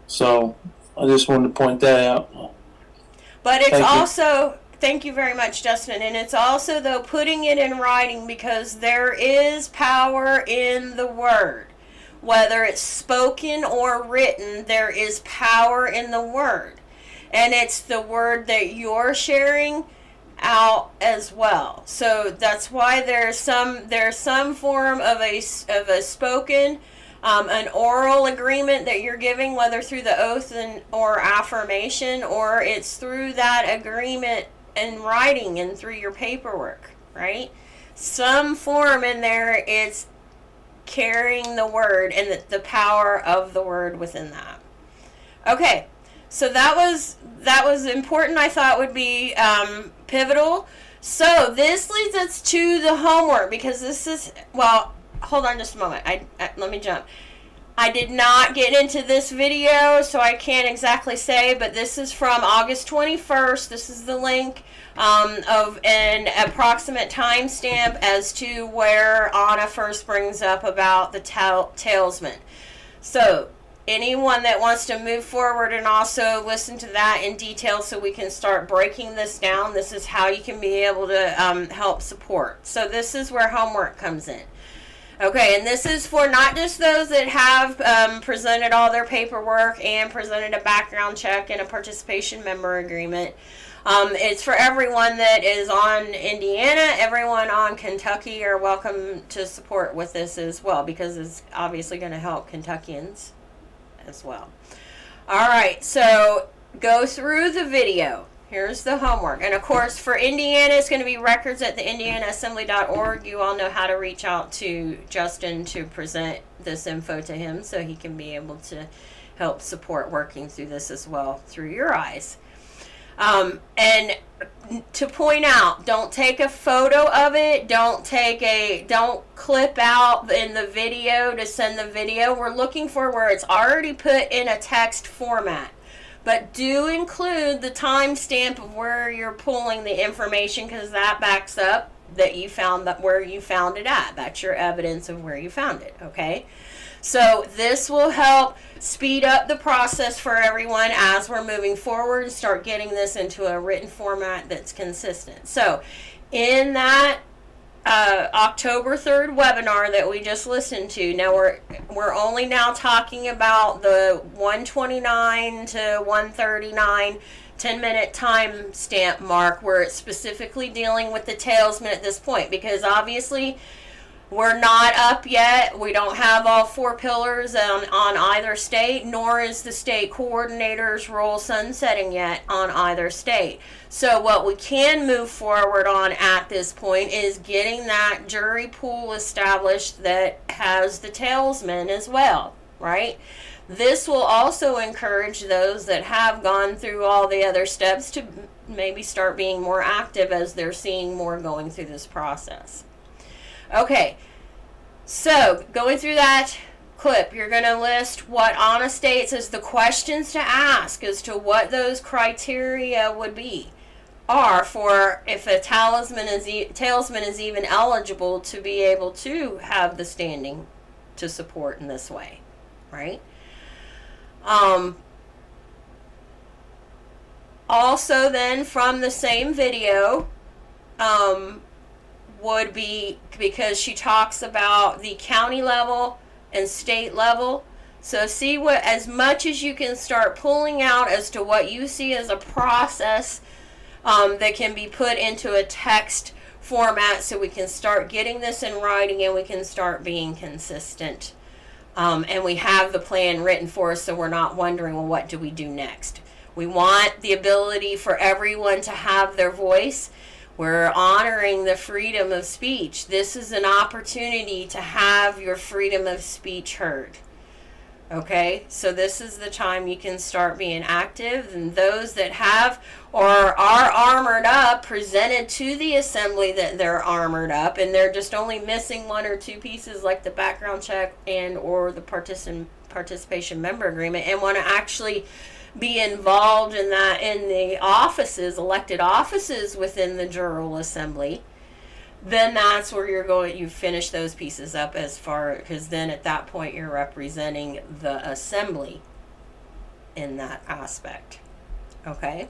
So I just wanted to point that out. But it's also, thank you very much, Justin, and it's also, though, putting it in writing, because there is power in the word. Whether it's spoken or written, there is power in the word. And it's the word that you're sharing out as well. So that's why there's some form of a spoken, an oral agreement that you're giving, whether through the oath or affirmation, or it's through that agreement in writing and through your paperwork, right? Some form in there, it's carrying the word and the power of the word within that. Okay, so that was important. I thought would be pivotal. So this leads us to the homework, because this is, well, hold on just a moment. Let me jump. I did not get into this video, so I can't exactly say, but this is from August 21st. This is the link of an approximate timestamp as to where Anna first brings up about the talesman. So anyone that wants to move forward and also listen to that in detail so we can start breaking this down, this is how you can be able to help support. So this is where homework comes in. Okay, and this is for not just those that have presented all their paperwork and presented a background check and a participation member agreement. It's for everyone that is on Indiana. Everyone on Kentucky are welcome to support with this as well, because it's obviously going to help Kentuckians as well. All right, so go through the video. Here's the homework. And of course, for Indiana, it's going to be records at the indianaassembly.org. You all know how to reach out to Justin to present this info to him so he can be able to help support working through this as well through your eyes. And to point out, don't take a photo of it. Don't clip out in the video to send the video. We're looking for where it's already put in a text format. But do include the timestamp of where you're pulling the information, because that backs up that you found that where you found it at. That's your evidence of where you found it, okay? So this will help speed up the process for everyone as we're moving forward and start getting this into a written format that's consistent. So in that October 3rd webinar that we just listened to, now we're only now talking about the 129 to 139 10-minute time stamp mark, where it's specifically dealing with the talesman at this point, because obviously we're not up yet. We don't have all 4 pillars on either state, nor is the state coordinator's role sunsetting yet on either state. So what we can move forward on at this point is getting that jury pool established that has the talesman as well, right? This will also encourage those that have gone through all the other steps to maybe start being more active as they're seeing more going through this process. Okay, so going through that clip, you're going to list what Anna states as the questions to ask as to what those criteria would be, are for if a talesman is even eligible to be able to have the standing to support in this way, right? Also then from the same video, would be, because she talks about the county level and state level. So see what, as much as you can start pulling out as to what you see as a process that can be put into a text format, so we can start getting this in writing and we can start being consistent. And we have the plan written for us, so we're not wondering, well, what do we do next? We want the ability for everyone to have their voice. We're honoring the freedom of speech. This is an opportunity to have your freedom of speech heard. Okay, so this is the time you can start being active, and those that have or are armored up presented to the assembly that they're armored up, and they're just only missing 1 or 2 pieces like the background check and or the participation member agreement, and want to actually be involved in that in the offices, elected offices within the Jural Assembly, then that's where you finish those pieces up, as far, because then at that point you're representing the assembly in that aspect. Okay?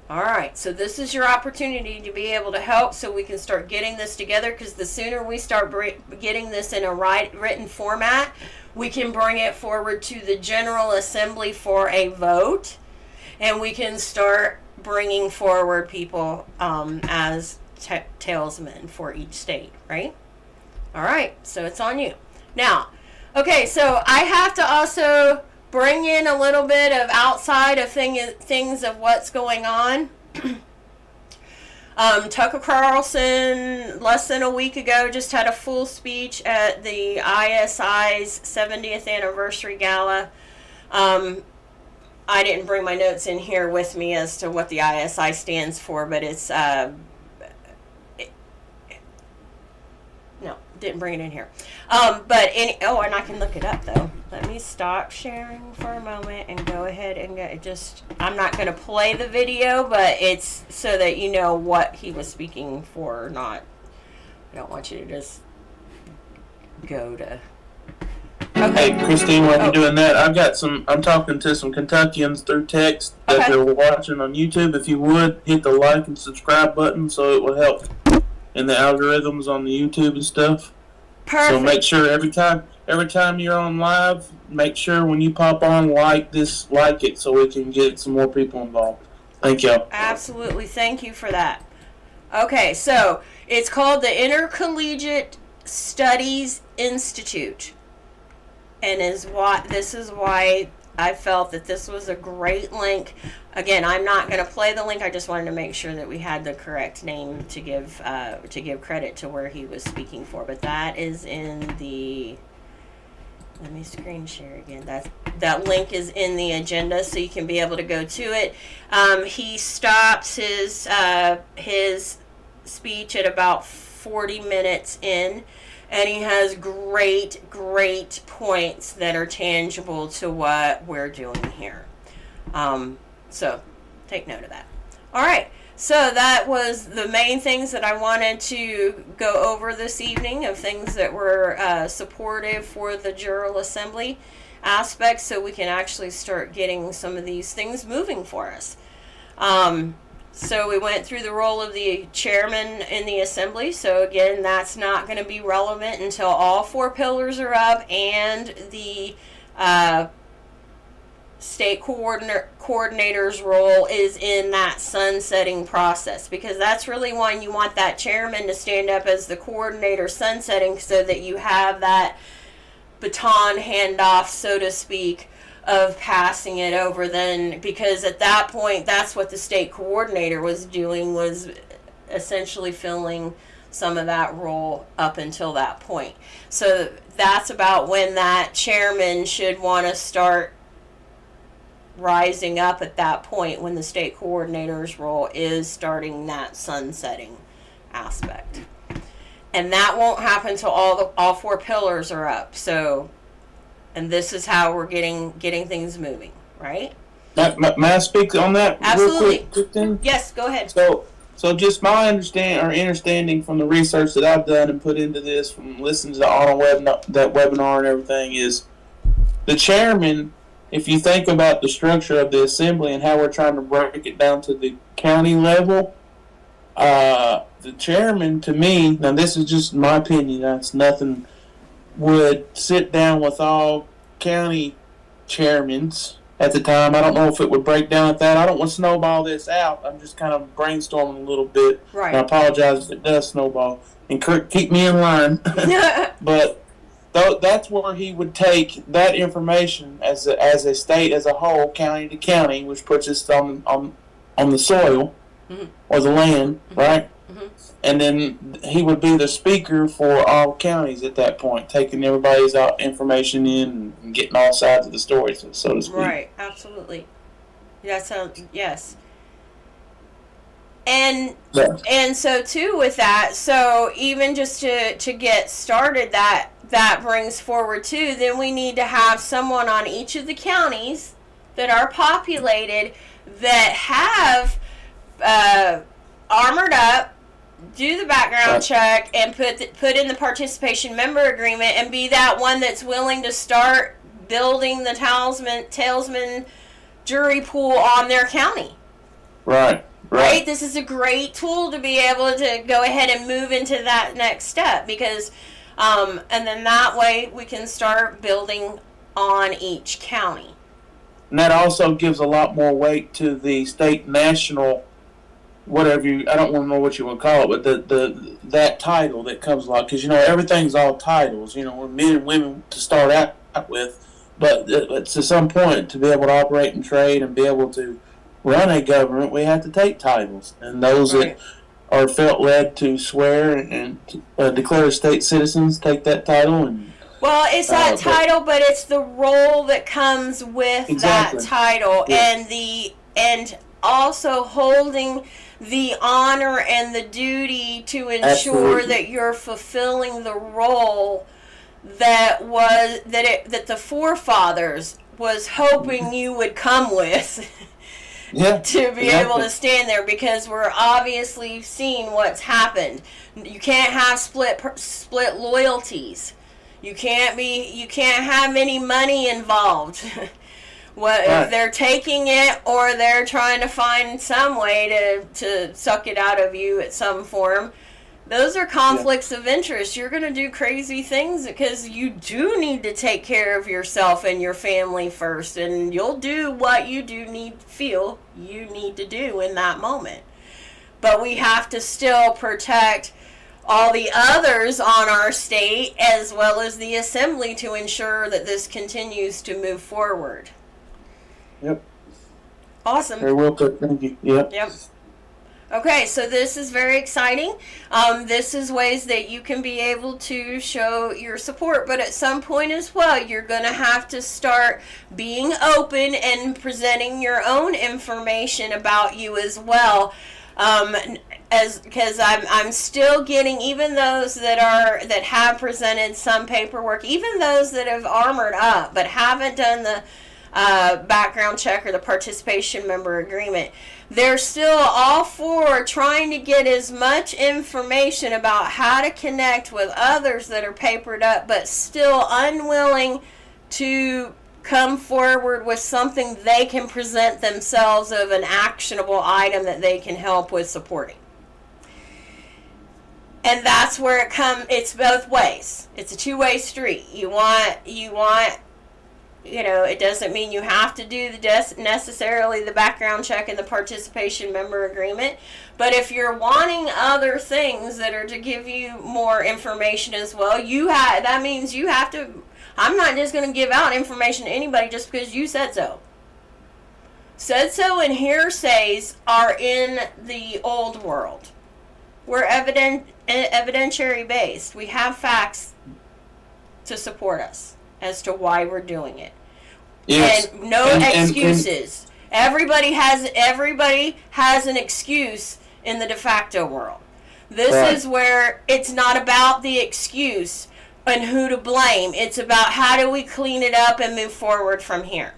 Alright, so this is your opportunity to be able to help, so we can start getting this together, because the sooner we start getting this in a written format, we can bring it forward to the General Assembly for a vote, and we can start bringing forward people as talesmen for each state, right? All right, so it's on you. Now, okay, so I have to also bring in a little bit of outside of things of what's going on. Tucker Carlson, less than a week ago, just had a full speech at the ISI's 70th anniversary gala. I didn't bring my notes in here with me as to what the ISI stands for, but it's no, didn't bring it in here. And I can look it up though. Let me stop sharing for a moment and go ahead and I'm not going to play the video, but it's so that you know what he was speaking for or not. I don't want you to just go to... Okay. Hey, Christine, while you're doing that, I'm talking to some Kentuckians through text that Okay. they're watching on YouTube. If you would, hit the like and subscribe button so it will help in the algorithms on the YouTube and stuff. Perfect. So make sure every time you're on live, make sure when you pop on, like it so we can get some more people involved. Thank y'all. Absolutely. Thank you for that. Okay, so it's called the Intercollegiate Studies Institute. And this is why I felt that this was a great link. Again, I'm not going to play the link. I just wanted to make sure that we had the correct name to give credit to where he was speaking for. But that is in the... Let me screen share again. That link is in the agenda, so you can be able to go to it. He stops his speech at about 40 minutes in. And he has great points that are tangible to what we're doing here. So take note of that. All right. So that was the main things that I wanted to go over this evening, of things that were supportive for the Jural Assembly aspect, so we can actually start getting some of these things moving for us. So we went through the role of the chairman in the assembly. So again, that's not going to be relevant until all 4 pillars are up and the state coordinator's role is in that sunsetting process, because that's really when you want that chairman to stand up as the coordinator sunsetting, so that you have that baton handoff, so to speak, of passing it over then, because at that point, that's what the state coordinator was doing, was essentially filling some of that role up until that point. So that's about when that chairman should want to start rising up, at that point when the state coordinator's role is starting that sunsetting aspect. And that won't happen until all 4 pillars are up. So, and this is how we're getting things moving, right? May I speak on that? Absolutely. Real quick, Christine? Yes, go ahead. So just my understanding from the research that I've done and put into this, from listening to the that webinar and everything, is the chairman. If you think about the structure of the assembly and how we're trying to break it down to the county level, the chairman, to me, now this is just my opinion, that's nothing, would sit down with all county chairmans at the time. I don't know if it would break down at that. I don't want to snowball this out. I'm just kind of brainstorming a little bit. Right. And I apologize if it does snowball. And Kurt, keep me in line. But that's where he would take that information as a state as a whole, county to county, which puts us on the soil, mm-hmm. or the land, mm-hmm. right? Mm-hmm. And then he would be the speaker for all counties at that point, taking everybody's information in and getting all sides of the story, so to speak. Right, absolutely. That sounds, yes. And so too with that, so even just to get started, that brings forward too, then we need to have someone on each of the counties that are populated that have armored up, do the background check, and put in the participation member agreement, and be that one that's willing to start building the talesman jury pool on their county. Right. This is a great tool to be able to go ahead and move into that next step, because and then that way we can start building on each county. And that also gives a lot more weight to the state national, whatever I don't want to know what you want to call it, but that title that comes along, because everything's all titles. We're men and women to start out with, but to some point, to be able to operate and trade and be able to run a government, we have to take titles, and those right. are felt led to swear and declare as state citizens, take that title. And well, it's that title, but it's the role that comes with exactly. that title, Yeah. and also holding the honor and the duty to ensure Absolutely. that you're fulfilling the role that the forefathers was hoping you would come with. Yeah, to be able to stand there, because we're obviously seeing what's happened. You can't have split loyalties. You can't have any money involved. If they're taking it, or they're trying to find some way to suck it out of you at some form. Those are conflicts of interest. You're going to do crazy things because you do need to take care of yourself and your family first, and you'll do what you feel you need to do in that moment. But we have to still protect all the others on our state as well as the assembly to ensure that this continues to move forward. Yep. Awesome. Very well put. Thank you. Yep. Yep. Okay, so this is very exciting. This is ways that you can be able to show your support, but at some point as well, you're going to have to start being open and presenting your own information about you as well. Because I'm still getting, even those that have presented some paperwork, even those that have armored up but haven't done the background check or the participation member agreement, they're still all for trying to get as much information about how to connect with others that are papered up, but still unwilling to come forward with something they can present themselves of an actionable item that they can help with supporting. And that's where it comes. It's both ways. It's a two-way street. You want it doesn't mean you have to do necessarily the background check and the participation member agreement. But if you're wanting other things that are to give you more information as well, that means you have to. I'm not just going to give out information to anybody just because you said so. Said so and hearsays are in the old world. We're evidentiary based. We have facts to support us as to why we're doing it. Yes. And no excuses. Everybody has an excuse in the de facto world. This is where it's not about the excuse and who to blame. It's about how do we clean it up and move forward from here.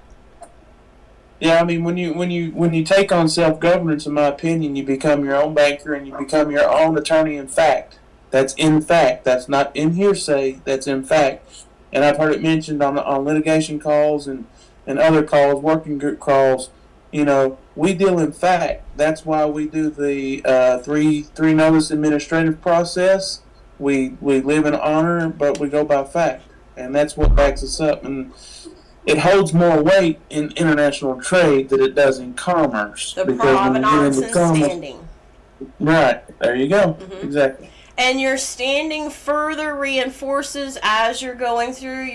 Yeah, I mean, when you take on self-governance, in my opinion, you become your own banker and you become your own attorney in fact. That's in fact. That's not in hearsay. That's in fact. And I've heard it mentioned on litigation calls and other calls, working group calls. We deal in fact. That's why we do the three notice administrative process. We live in honor, but we go by fact, and that's what backs us up. And it holds more weight in international trade than it does in commerce. The provenance and standing. Right. There you go. Mm-hmm. Exactly. And your standing further reinforces as you're going through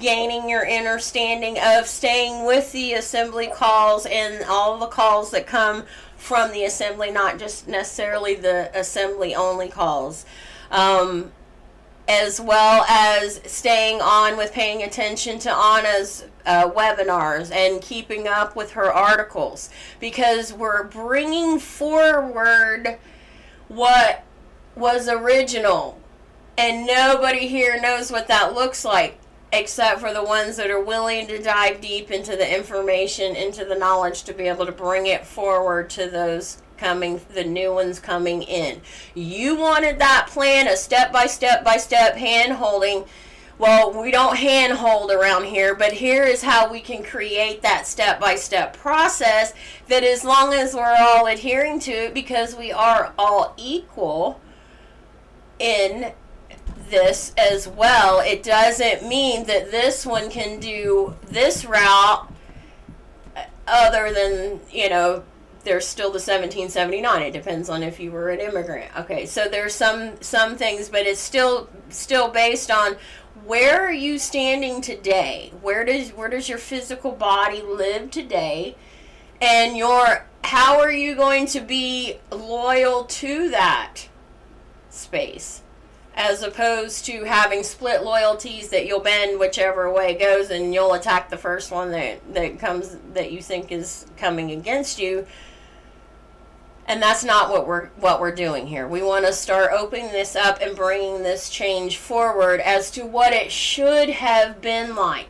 gaining your understanding of staying with the assembly calls and all the calls that come from the assembly, not just necessarily the assembly only calls, as well as staying on with paying attention to Anna's webinars and keeping up with her articles, because we're bringing forward what was original, and nobody here knows what that looks like except for the ones that are willing to dive deep into the information, into the knowledge, to be able to bring it forward to the new ones coming in. You wanted that plan, a step-by-step hand-holding. Well, we don't hand-hold around here, but here is how we can create that step-by-step process that, as long as we're all adhering to it, because we are all equal in this as well, it doesn't mean that this one can do this route other than, there's still the 1779. It depends on if you were an immigrant. Okay, so there's some things, but it's still based on where are you standing today? Where does your physical body live today? And your how are you going to be loyal to that space, as opposed to having split loyalties that you'll bend whichever way it goes, and you'll attack the first one that comes, that you think is coming against you. And that's not what we're doing here. We want to start opening this up and bringing this change forward as to what it should have been like.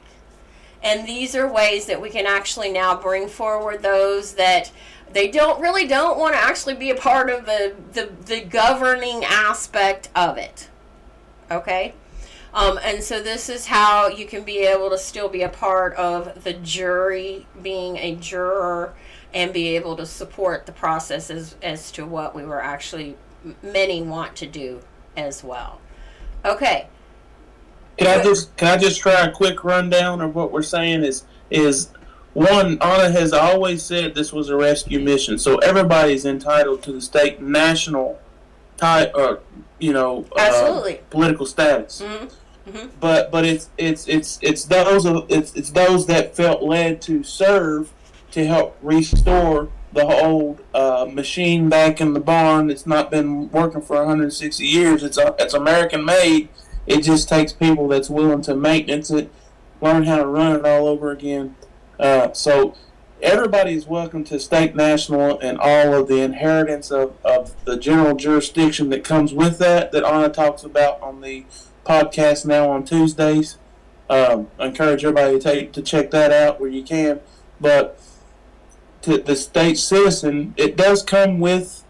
And these are ways that we can actually now bring forward those that they don't want to actually be a part of the governing aspect of it. Okay? And so this is how you can be able to still be a part of the jury, being a juror, and be able to support the process as to what we were actually, many want to do as well. Okay. Can I just try a quick rundown of what we're saying is one, Anna has always said this was a rescue mission, so everybody's entitled to the state and national Absolutely. Political status. Mm-hmm. Mm-hmm. But it's those that felt led to serve to help restore the old machine back in the barn. It's not been working for 160 years. It's American made. It just takes people that's willing to maintenance it, learn how to run it all over again. So everybody is welcome to state, national, and all of the inheritance of the general jurisdiction that comes with that Anna talks about on the podcast now on Tuesdays. I encourage everybody to check that out where you can. But to the state citizen, it does come with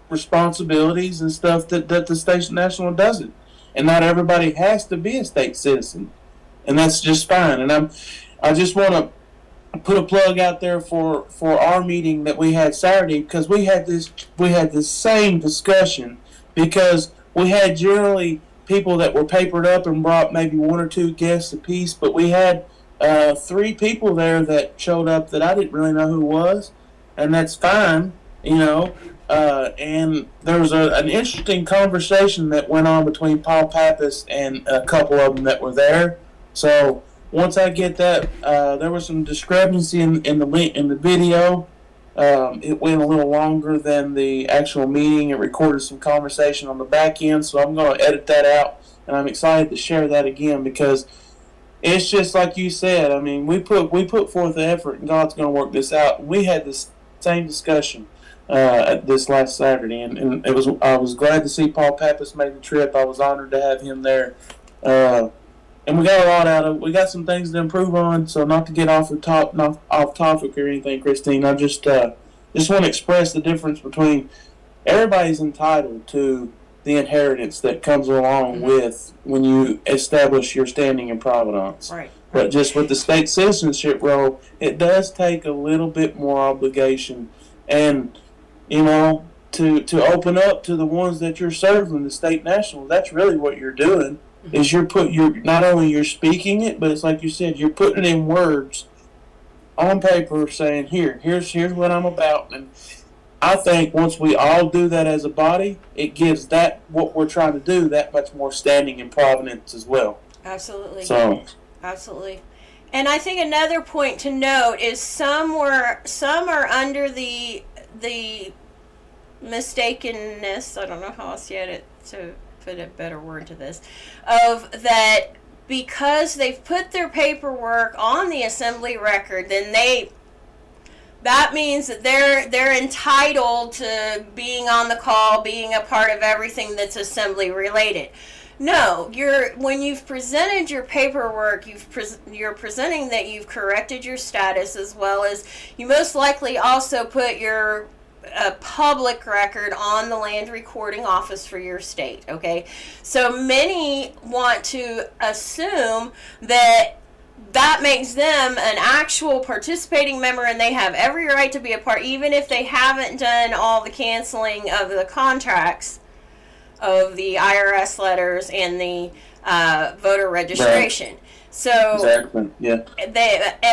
responsibilities and stuff that the state national doesn't. And not everybody has to be a state citizen. And that's just fine. And I just want to put a plug out there for our meeting that we had Saturday, because we had this same discussion, because we had generally people that were papered up and brought maybe one or two guests apiece, but we had 3 people there that showed up that I didn't really know who was, and that's fine, and there was an interesting conversation that went on between Paul Pappas and a couple of them that were there. So once I get that, there was some discrepancy in the video. It went a little longer than the actual meeting. It recorded some conversation on the back end, so I'm going to edit that out, and I'm excited to share that again, because it's just like you said. I mean, we put forth the effort, and God's going to work this out. And we had this same discussion at this last Saturday, and I was glad to see Paul Pappas make the trip. I was honored to have him there. And we got a lot out of it. We got some things to improve on, so not to get off topic or anything, Christine. I just want to express the difference between everybody's entitled to the inheritance that comes along with when you establish your standing in Providence. Right. But just with the state citizenship role, it does take a little bit more obligation, and to open up to the ones that you're serving, the state national. That's really what you're doing. Is you're not only you're speaking it, but it's like you said, you're putting it in words on paper, saying here's what I'm about. And I think once we all do that as a body, it gives that what we're trying to do that much more standing in Providence as well. Absolutely. So absolutely. And I think another point to note is some are under the mistakenness. I don't know how else yet to put a better word to this, of that because they've put their paperwork on the assembly record, then that means that they're entitled to being on the call, being a part of everything that's assembly related. No, when you've presented your paperwork, you're presenting that you've corrected your status, as well as you most likely also put your public record on the land recording office for your state. Okay, so many want to assume that makes them an actual participating member, and they have every right to be a part, even if they haven't done all the canceling of the contracts of the IRS letters and the voter registration. Right. So exactly, yeah.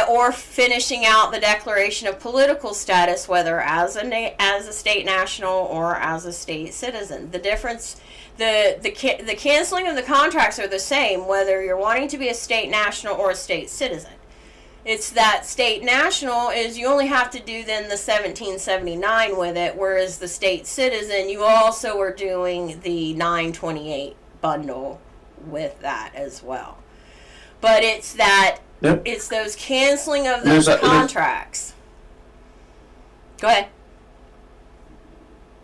Or finishing out the declaration of political status, whether as a state national or as a state citizen. The difference, the canceling of the contracts are the same, whether you're wanting to be a state national or a state citizen. It's that state national is you only have to do then the 1779 with it, whereas the state citizen, you also are doing the 928 bundle with that as well. But it's that, Yep. it's those canceling of those contracts. Go ahead.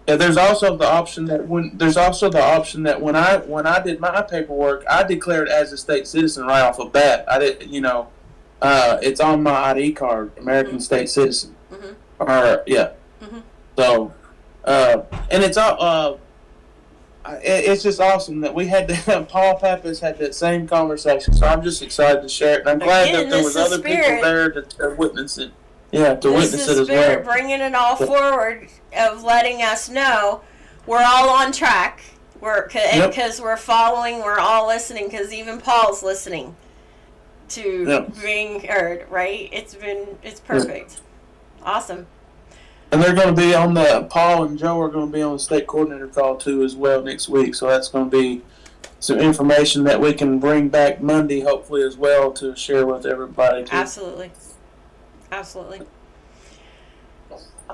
Yeah, there's also the option that when I did my paperwork, I declared as a state citizen right off the bat. I didn't, it's on my ID card, American State Citizen. Mm-hmm. Or yeah. Mm-hmm. So, and it's all. It's just awesome that we had that. Paul Pappas had that same conversation. So I'm just excited to share it, and I'm glad that there was other people there to witness it. Yeah, to witness it as well. Bringing it all forward, of letting us know we're all on track. Because we're following, we're all listening. Because even Paul's listening to being heard. Right? It's perfect. Awesome. And they're going to be on Paul and Joe are going to be on the state coordinator call too as well next week. So that's going to be some information that we can bring back Monday, hopefully as well, to share with everybody too. Absolutely.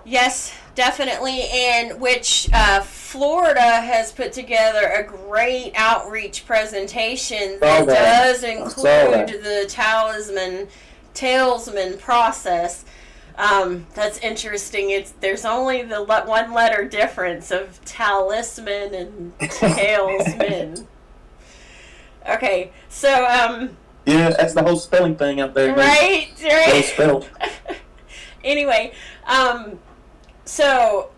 Yes, definitely. And which Florida has put together a great outreach presentation that does include the talesman process. That's interesting. There's only the one letter difference of talisman and talesman. Okay, so yeah, that's the whole spelling thing out there. Right. Well spelled. Anyway, so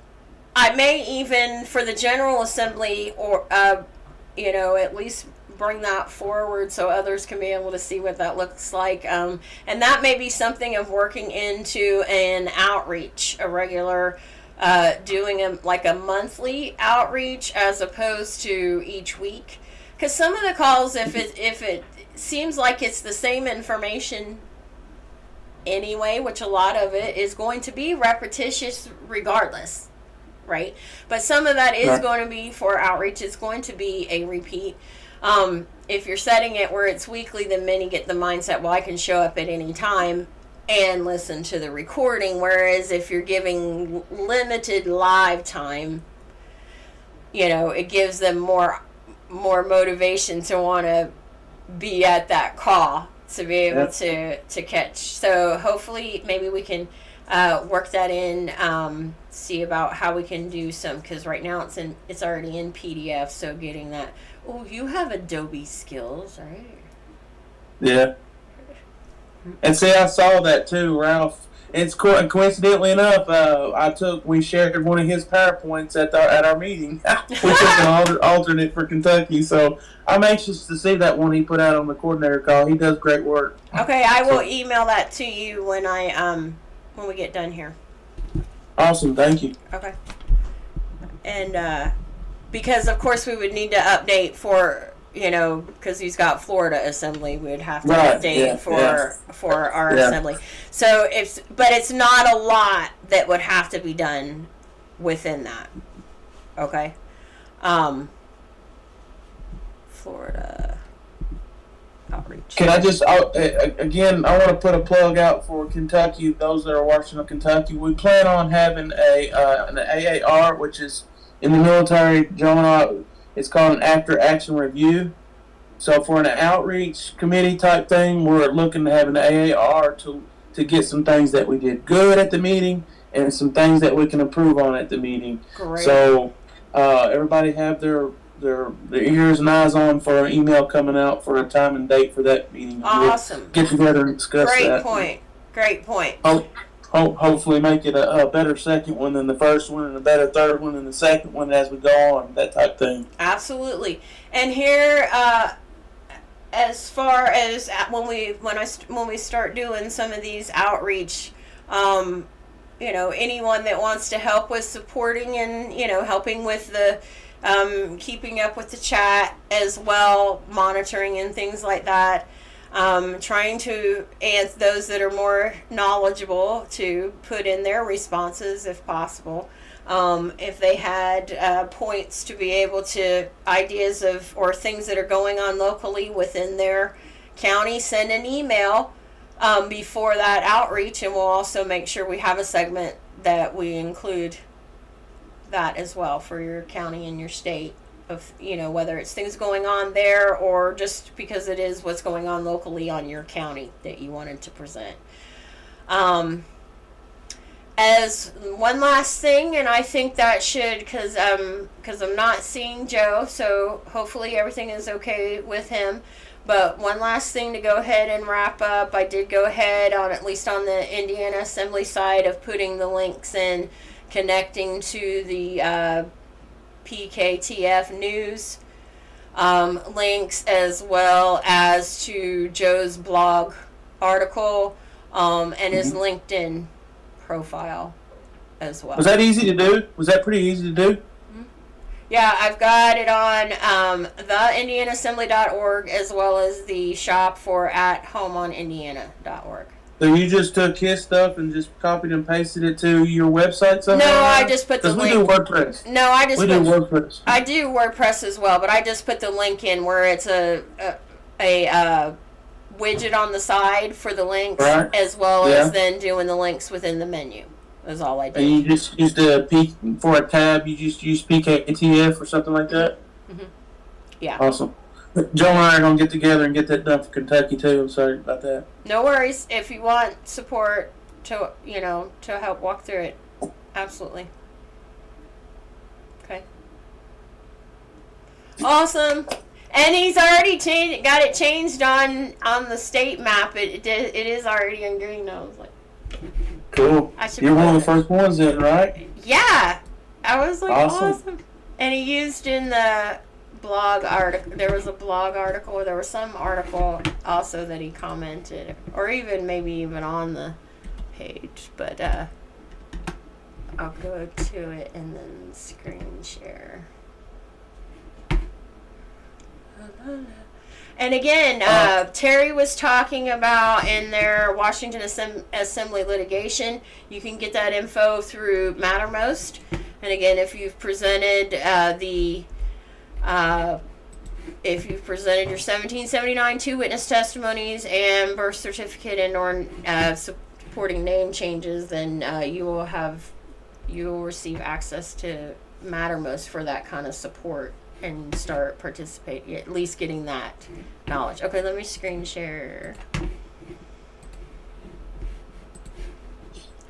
I may even for the General Assembly or at least bring that forward so others can be able to see what that looks like, and that may be something of working into an outreach, a regular doing a monthly outreach as opposed to each week, because some of the calls, if it seems like it's the same information anyway, which a lot of it is going to be repetitious regardless, right? But some of that is going to be for outreach. It's going to be a repeat. If you're setting it where it's weekly, then many get the mindset, well, I can show up at any time and listen to the recording. Whereas if you're giving limited live time, it gives them more motivation to want to be at that call to be able to catch. So hopefully maybe we can work that in, see about how we can do some, because right now it's already in PDF, so getting that. Oh, you have Adobe skills, right? Yeah. And see, I saw that too, Ralph. It's coincidentally enough, we shared one of his PowerPoints at our meeting. We took an alternate for Kentucky, so I'm anxious to see that one he put out on the coordinator call. He does great work. Okay, I will email that to you when when we get done here. Awesome, thank you. Okay. And because of course we would need to update for because he's got Florida Assembly, we'd have to update for our Assembly. So but it's not a lot that would have to be done within that. Okay. Florida outreach. Can I just again? I want to put a plug out for Kentucky. Those that are watching in Kentucky, we plan on having an AAR, which is in the military journal. It's called an after action review. So for an outreach committee type thing, we're looking to have an AAR to get some things that we did good at the meeting and some things that we can improve on at the meeting. Great. So everybody have their ears and eyes on for an email coming out for a time and date for that meeting. Awesome. We'll get together and discuss that. Great point. Hopefully make it a better second one than the first one, and a better third one than the second one as we go on, that type thing. Absolutely. And here, as far as when we start doing some of these outreach, anyone that wants to help with supporting and helping with the keeping up with the chat as well, monitoring and things like that. Trying to answer those that are more knowledgeable to put in their responses if possible. If they had points to be able to, ideas of or things that are going on locally within their county, send an email before that outreach, and we'll also make sure we have a segment that we include that as well for your county and your state, of whether it's things going on there or just because it is what's going on locally on your county that you wanted to present. As one last thing, and I think that should, because I'm not seeing Joe, so hopefully everything is okay with him. But one last thing to go ahead and wrap up, I did go ahead on, at least on the Indiana Assembly side, of putting the links in, connecting to the PKTF news links, as well as to Joe's blog article and his LinkedIn profile as well. Was that easy to do? Was that pretty easy to do? Yeah, I've got it on theindianassembly.org, as well as the shop for athomeonindiana.org. So you just took his stuff and just copied and pasted it to your website somehow? No, I just put the link. Because we do WordPress. No, I just do WordPress. I do WordPress as well, but I just put the link in where it's a widget on the side for the links, right, as well as then doing the links within the menu. Is all I did. And you just used for a tab, you just use PKTF or something like that? Mm-hmm. Yeah. Awesome. Joe and I are going to get together and get that done for Kentucky too. I'm sorry about that. No worries. If you want support to help walk through it, absolutely. Okay. Awesome. And he's already got it changed on the state map. It is already in green now. I was like, cool. You're one of the first ones in, right? Yeah. I was like, awesome. And he used in the blog article, there was a blog article, or there was some article also that he commented, or maybe even on the page, but I'll go to it and then screen share. And again, Terry was talking about in their Washington Assembly litigation, you can get that info through Mattermost. And again, if you've presented if you've presented your 1779 two witness testimonies and birth certificate and or supporting name changes, then you will receive access to Mattermost for that kind of support and start participating, at least getting that knowledge. Okay, let me screen share.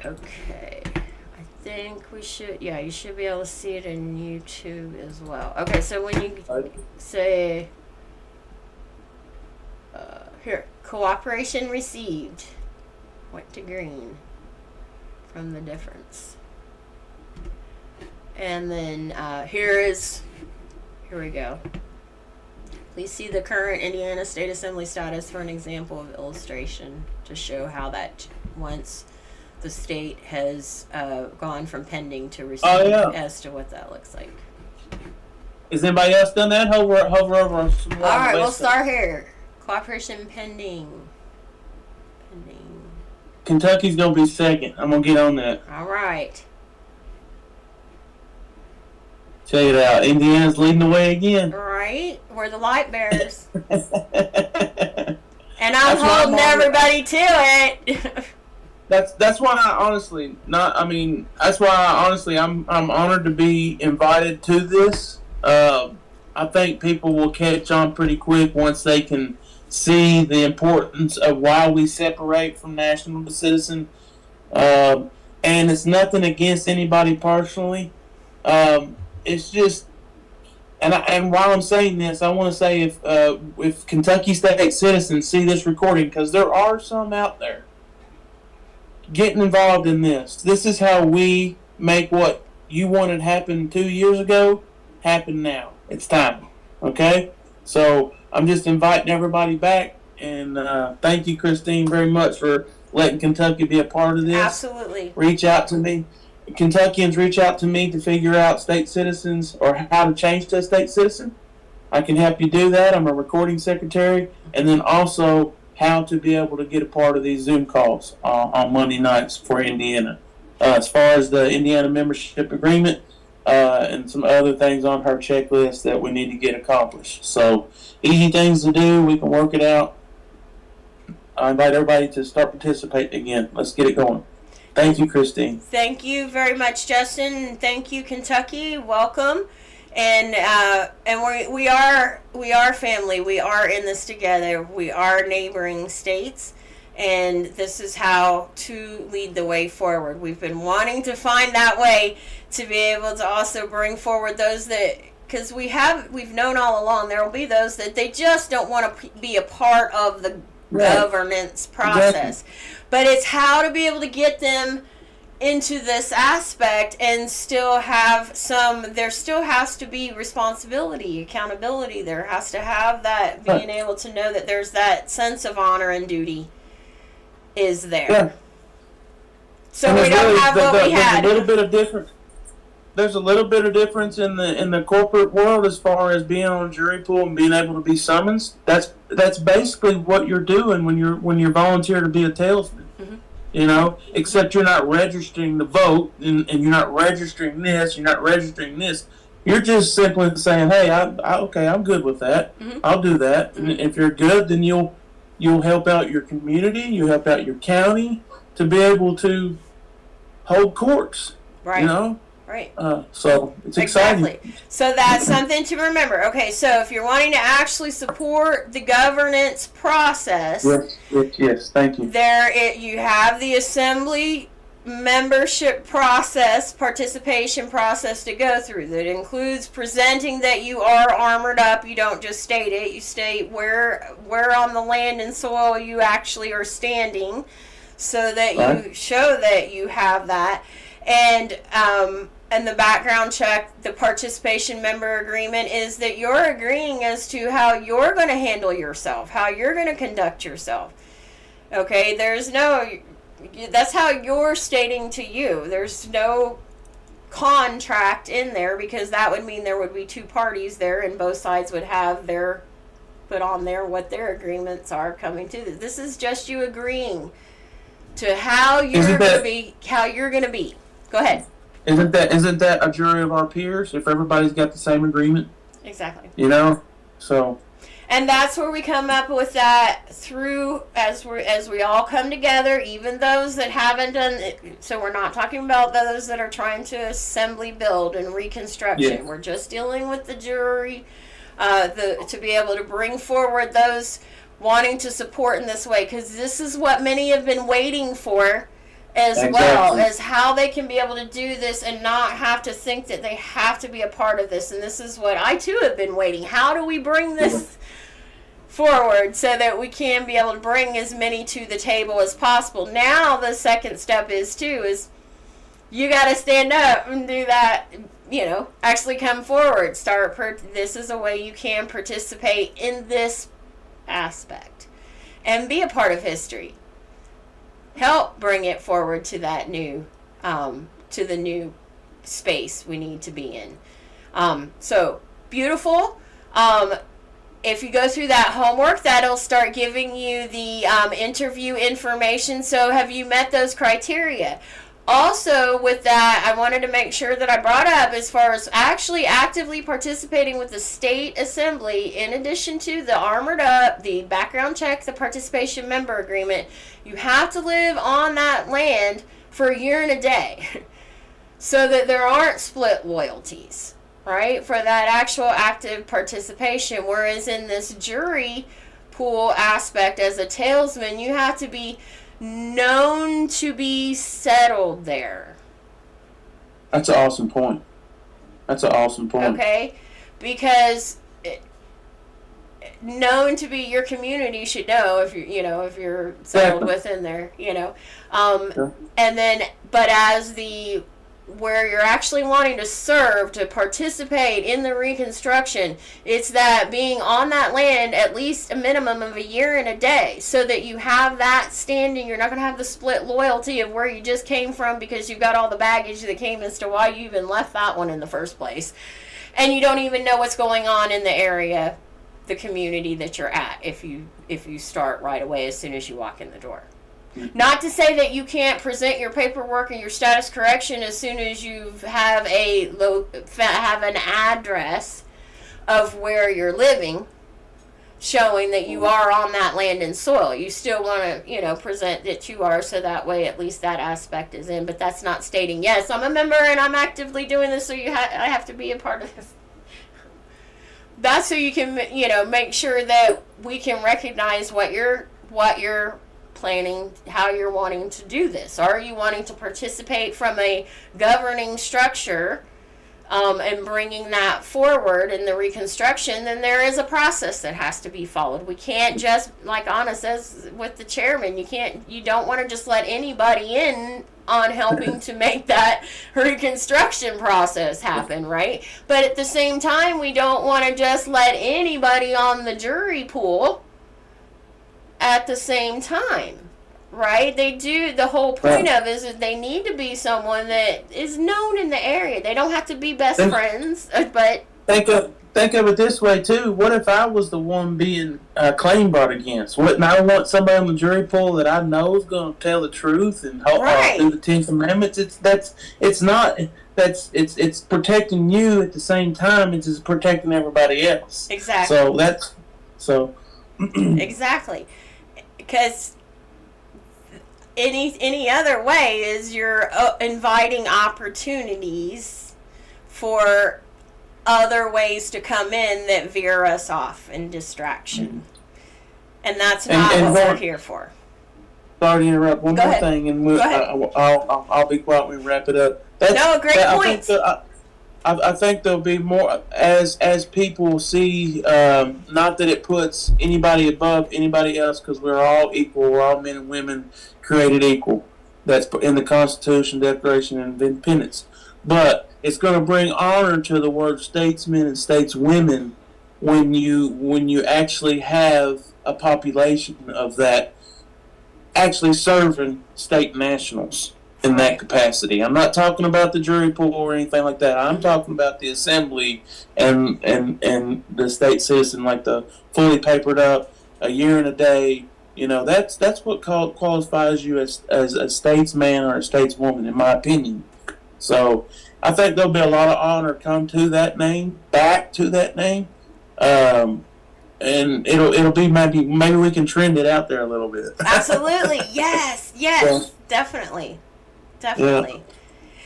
Okay, I think we should, you should be able to see it in YouTube as well. Okay, so when you say, here, cooperation received, went to green from the difference. And then here we go. Please see the current Indiana State Assembly status for an example of illustration to show how that once the state has gone from pending to received as to what that looks like. Has anybody else done that? Hover over on some. All right, we'll start here. Cooperation pending. Kentucky's going to be second. I'm going to get on that. All right. Check it out. Indiana's leading the way again. Right. We're the light bearers. And I'm holding everybody to it. That's why I'm honored to be invited to this. I think people will catch on pretty quick once they can see the importance of why we separate from national to citizen. And it's nothing against anybody personally. It's just, and while I'm saying this, I want to say if Kentucky State citizens see this recording, because there are some out there getting involved in this. This is how we make what you wanted happen 2 years ago happen now. It's time. Okay? So I'm just inviting everybody back, and thank you, Christine, very much for letting Kentucky be a part of this. Absolutely. Reach out to me. Kentuckians reach out to me to figure out state citizens or how to change to a state citizen. I can help you do that. I'm a recording secretary. And then also how to be able to get a part of these Zoom calls on Monday nights for Indiana. As far as the Indiana membership agreement and some other things on her checklist that we need to get accomplished. So easy things to do. We can work it out. I invite everybody to start participating again. Let's get it going. Thank you, Christine. Thank you very much, Justin, and thank you, Kentucky. Welcome. And we are family. We are in this together. We are neighboring states, and this is how to lead the way forward. We've been wanting to find that way to be able to also bring forward those that, because we've known all along there will be those that they just don't want to be a part of the governance process. Exactly. But it's how to be able to get them into this aspect and still have there still has to be responsibility, accountability. There has to have that being able to know that there's that sense of honor and duty is there. Yeah. So we don't have what we had. There's a little bit of difference. There's a little bit of difference in the corporate world as far as being on a jury pool and being able to be summoned. That's basically what you're doing when you're volunteer to be a talesman. Mm-hmm. You know, except you're not registering the vote and you're not registering this. You're not registering this. You're just simply saying, "Hey, okay, I'm good with that. Mm-hmm. I'll do that." Mm-hmm. And if you're good, then you'll help out your community. You help out your county to be able to hold courts. Right. You know. Right. So it's exciting. Exactly. So that's something to remember. Okay, so if you're wanting to actually support the governance process, yes, thank you. You have the assembly membership process, participation process to go through that includes presenting that you are armored up. You don't just state it. You state where on the land and soil you actually are standing, so that you show that you have that. And the background check, the participation member agreement is that you're agreeing as to how you're going to handle yourself, how you're going to conduct yourself. Okay, that's how you're stating to you. There's no contract in there, because that would mean there would be two parties there and both sides would have put on there what their agreements are coming to. This is just you agreeing to how you're going to be. Go ahead. Isn't that a jury of our peers if everybody's got the same agreement? Exactly. You know, so. And that's where we come up with that through as we all come together, even those that haven't done it. So we're not talking about those that are trying to assembly, build, and reconstruction. Yeah. We're just dealing with the jury, to be able to bring forward those wanting to support in this way, because this is what many have been waiting for. Well as how they can be able to do this and not have to think that they have to be a part of this. And this is what I too have been waiting. How do we bring this forward so that we can be able to bring as many to the table as possible? Now the second step is you got to stand up and do that. You know, actually come forward. This is a way you can participate in this aspect and be a part of history. Help bring it forward to that new, to the new space we need to be in. So beautiful. If you go through that homework, that'll start giving you the interview information. So have you met those criteria? Also, with that, I wanted to make sure that I brought up as far as actually actively participating with the state assembly, in addition to the armored up, the background check, the participation member agreement, you have to live on that land for a year and a day so that there aren't split loyalties, right, for that actual active participation. Whereas in this jury pool aspect, as a talesman, you have to be known to be settled there. That's an awesome point. Okay, because known to be, your community should know if you're settled within there, Sure. And then, but as where you're actually wanting to serve, to participate in the reconstruction, it's that being on that land at least a minimum of a year and a day, so that you have that standing. You're not going to have the split loyalty of where you just came from, because you've got all the baggage that came as to why you even left that one in the first place, and you don't even know what's going on in the area, the community that you're at, if you start right away as soon as you walk in the door. Not to say that you can't present your paperwork and your status correction as soon as you have an address of where you're living, showing that you are on that land and soil. You still want to, present that you are, so that way at least that aspect is in. But that's not stating, yes, I'm a member and I'm actively doing this, so I have to be a part of this. That's so you can, make sure that we can recognize what you're planning, how you're wanting to do this. Are you wanting to participate from a governing structure, and bringing that forward in the reconstruction? Then there is a process that has to be followed. We can't just, like Anna says with the chairman, you don't want to just let anybody in on helping to make that reconstruction process happen, right? But at the same time, we don't want to just let anybody on the jury pool at the same time. Right? The whole point of it is that they need to be someone that is known in the area. They don't have to be best friends, but... Think of it this way, too. What if I was the one being claim brought against? Wouldn't I want somebody on the jury pool that I know is going to tell the truth and help do the Ten Commandments? It's protecting you at the same time. It's just protecting everybody else. Exactly. Exactly. Because... Any other way is you're inviting opportunities for other ways to come in that veer us off in distraction. And that's not what we're here for. Sorry to interrupt. One more thing, and I'll be quiet when we wrap it up. Great point. I think there'll be more as people see, not that it puts anybody above anybody else, because we're all equal. We're all men and women created equal. That's in the Constitution, Declaration of Independence. But it's going to bring honor to the word statesmen and stateswomen when you actually have a population of that actually serving state nationals in that capacity. I'm not talking about the jury pool or anything like that. I'm talking about the assembly and the state citizen, like the fully papered up, a year and a day. That's what qualifies you as a statesman or a stateswoman, in my opinion. So I think there'll be a lot of honor come to that name, back to that name, and it'll be maybe we can trend it out there a little bit. Absolutely, yes, definitely. Yeah.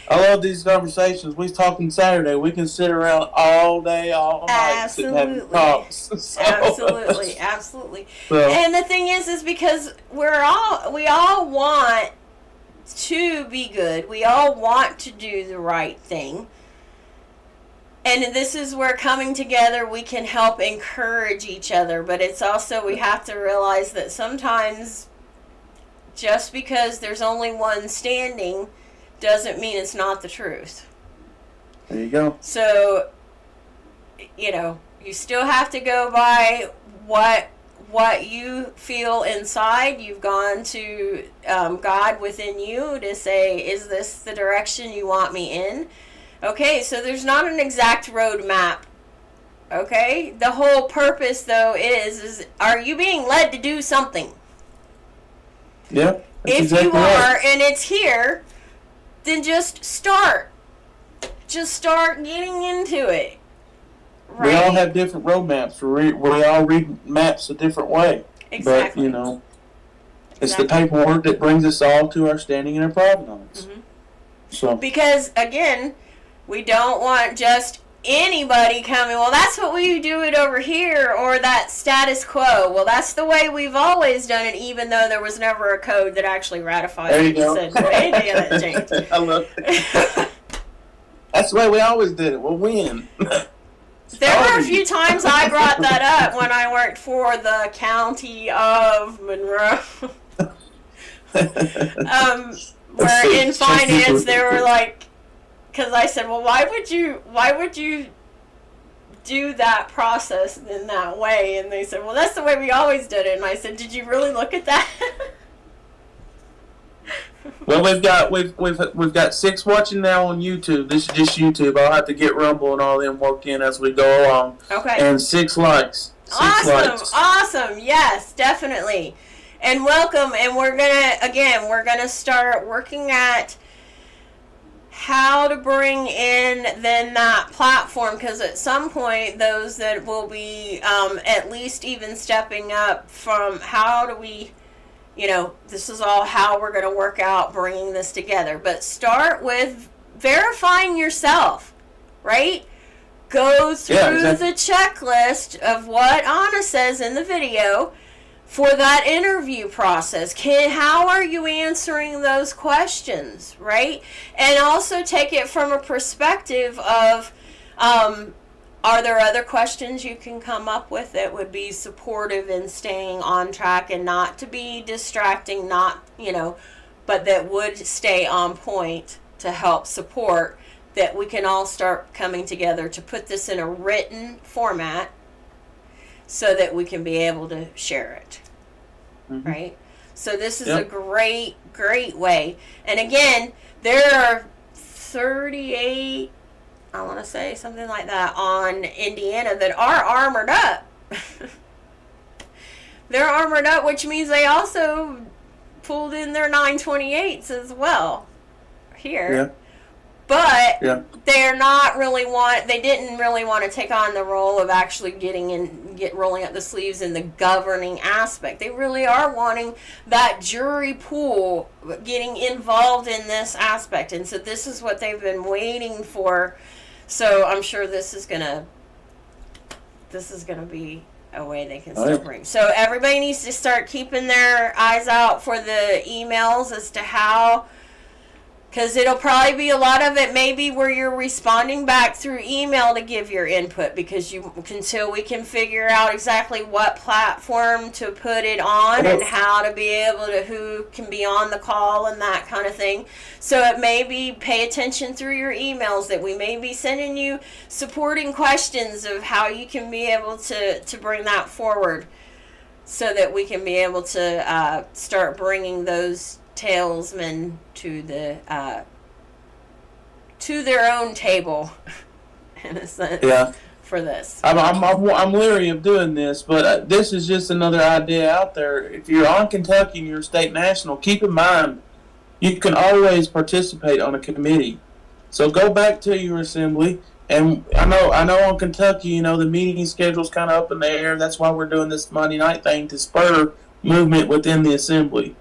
I love these conversations. We talking Saturday. We can sit around all day, all night, and have talks. Absolutely. So, and the thing is because we all want to be good. We all want to do the right thing. And this is where coming together, we can help encourage each other. But it's also, we have to realize that sometimes just because there's only one standing doesn't mean it's not the truth. There you go. So, you still have to go by what you feel inside. You've gone to God within you to say, is this the direction you want me in? Okay, so there's not an exact roadmap. Okay? The whole purpose, though, is are you being led to do something? Yeah. If you are, and it's here, then just start. Just start getting into it. Right? We all have different roadmaps. We all read maps a different way. Exactly. But, it's the paperwork that brings us all to our standing in our providence. Mm-hmm. So. Because, again, we don't want just anybody coming, well, that's what we do it over here, or that status quo. Well, that's the way we've always done it, even though there was never a code that actually ratified it and said anything of that change. I love it. That's the way we always did it. We'll win. There were a few times I brought that up when I worked for the county of Monroe. Where in finance they were like, because I said, well, why would you do that process in that way? And they said, well, that's the way we always did it. And I said, did you really look at that? Well, we've got 6 watching now on YouTube. This is just YouTube. I'll have to get Rumble and all them work in as we go along. Okay. And 6 likes. Awesome. Yes, definitely. And welcome. And we're gonna start working at how to bring in then that platform, because at some point those that will be at least even stepping up from how do we, this is all how we're going to work out bringing this together. But start with verifying yourself, right? Go through the checklist of what Anna says in the video for that interview process. How are you answering those questions, right? And also take it from a perspective of, are there other questions you can come up with that would be supportive in staying on track and not to be distracting, but that would stay on point to help support, that we can all start coming together to put this in a written format so that we can be able to share it. Mm-hmm. Right? So this is a great way. And again, there are 38, I want to say something like that, on Indiana that are armored up. They're armored up, which means they also pulled in their 928s as well here. Yeah. But they're not really they didn't really want to take on the role of actually rolling up the sleeves in the governing aspect. They really are wanting that jury pool getting involved in this aspect. And so this is what they've been waiting for. So I'm sure this is gonna be a way they can still bring. So everybody needs to start keeping their eyes out for the emails as to how, because it'll probably be a lot of it maybe where you're responding back through email to give your input, because until we can figure out exactly what platform to put it on and how to be able to, who can be on the call and that kind of thing. So it may be pay attention through your emails that we may be sending you supporting questions of how you can be able to bring that forward, so that we can be able to start bringing those talesmen to their own table, in a sense, for this. I'm leery of doing this, but this is just another idea out there. If you're on Kentucky and you're state national, keep in mind you can always participate on a committee. So go back to your assembly, and I know on Kentucky, the meeting schedule's kind of up in the air. That's why we're doing this Monday night thing, to spur movement within the assembly.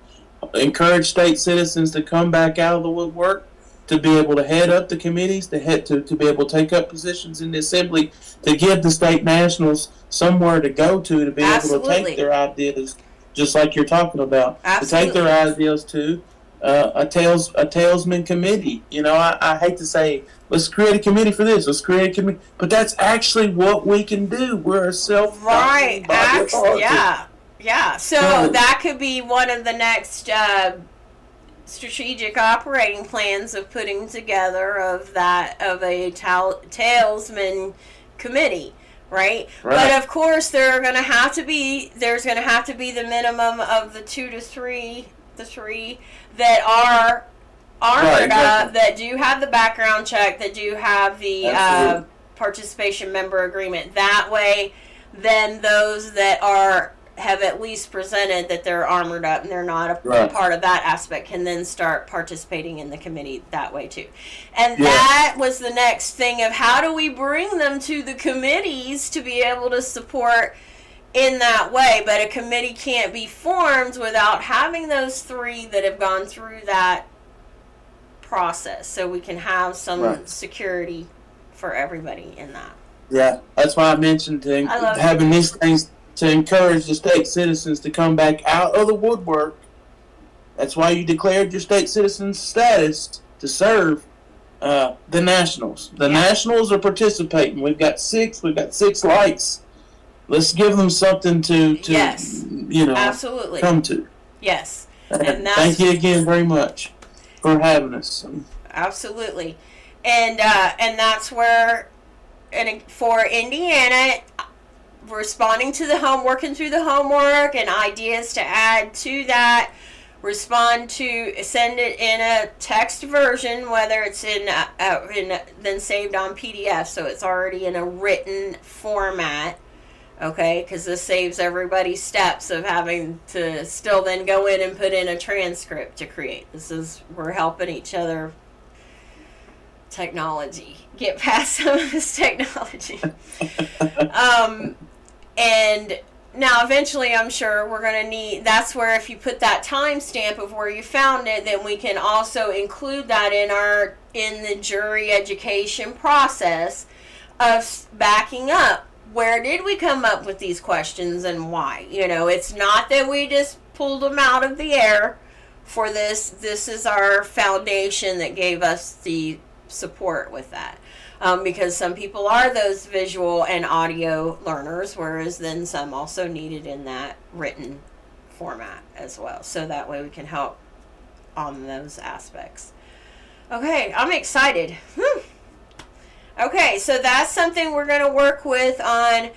Encourage state citizens to come back out of the woodwork, to be able to head up the committees, to be able to take up positions in the assembly, to give the state nationals somewhere to go to be able to take their ideas, just like you're talking about. Absolutely. To take their ideas to a talesman committee. I hate to say, let's create a committee for this, let's create a committee, but that's actually what we can do. We're a self-governing body of authority. Yeah, so that could be one of the next strategic operating plans of putting together of a talesman committee, right? But of course, there's going to have to be the minimum of the 2 to 3, the 3 that are armored up, that do have the background check, that do have the participation member agreement. That way, then those that have at least presented that they're armored up and they're not a part of that aspect can then start participating in the committee that way too. And that was the next thing of how do we bring them to the committees to be able to support in that way. But a committee can't be formed without having those 3 that have gone through that process, so we can have some security for everybody in that. Yeah, that's why I mentioned having these things to encourage the state citizens to come back out of the woodwork. That's why you declared your state citizen status, to serve the nationals. The nationals are participating. We've got 6 lights. Let's give them something to absolutely come to. Yes. And thank you again very much for having us. Absolutely. And that's where, and for Indiana, responding to working through the homework and ideas to add to that, send it in a text version, whether it's then saved on PDF, so it's already in a written format, okay, because this saves everybody steps of having to still then go in and put in a transcript to create. We're helping each other technology. Get past some of this technology. And now eventually I'm sure we're going to need, that's where if you put that timestamp of where you found it, then we can also include that in the jury education process of backing up. Where did we come up with these questions and why? You know, it's not that we just pulled them out of the air for this. This is our foundation that gave us the support with that. Because some people are those visual and audio learners, whereas then some also need it in that written format as well. So that way we can help on those aspects. Okay, I'm excited. Okay, so that's something we're going to work with on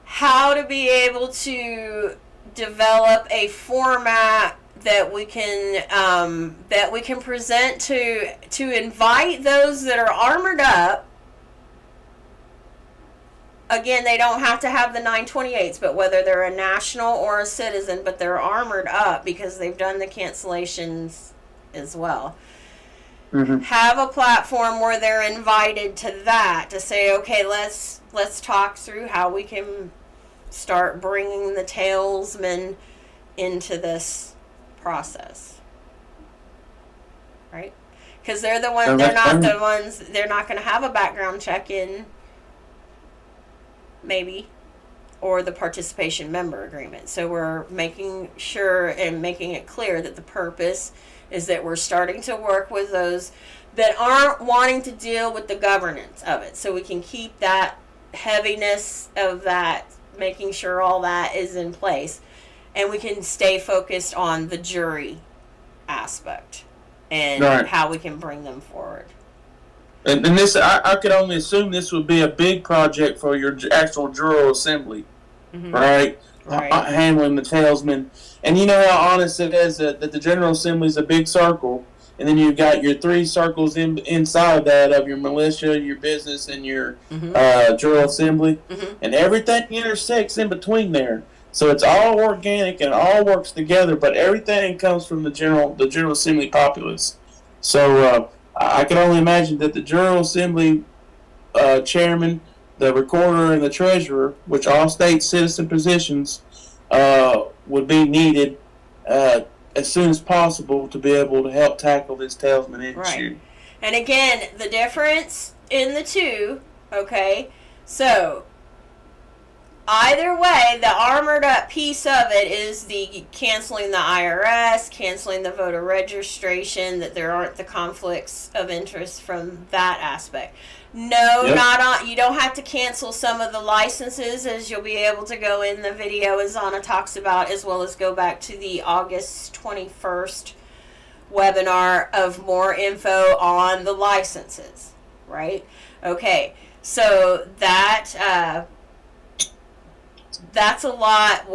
how to be able to develop a format that we can present to invite those that are armored up. Again, they don't have to have the 928s, but whether they're a national or a citizen, but they're armored up because they've done the cancellations as well. Mm-hmm. Have a platform where they're invited to that, to say, okay, let's talk through how we can start bringing the talesmen into this process, right? Because they're the ones. They're not the ones. They're not going to have a background check in, maybe, or the participation member agreement. So we're making sure and making it clear that the purpose is that we're starting to work with those that aren't wanting to deal with the governance of it, so we can keep that heaviness of that, making sure all that is in place. And we can stay focused on the jury aspect and right. How we can bring them forward. And this, I could only assume this would be a big project for your actual Jural Assembly, mm-hmm. right? Handling the talesmen. And you know how honest it is that the General Assembly is a big circle, and then you've got your three circles inside of that of your militia, your business, and your mm-hmm. Jural Assembly, mm-hmm. and everything intersects in between there. So it's all organic and all works together, but everything comes from the General Assembly populace. So I can only imagine that the General Assembly chairman, the recorder, and the treasurer, which all state citizen positions, would be needed as soon as possible to be able to help tackle this talesman issue. Right. And again, the difference in the two, okay, so either way, the armored up piece of it is the canceling the IRS, canceling the voter registration, that there aren't the conflicts of interest from that aspect. No, yep. Not on. You don't have to cancel some of the licenses, as you'll be able to go in the video as Anna talks about, as well as go back to the August 21st webinar of more info on the licenses, right? Okay, so that's a lot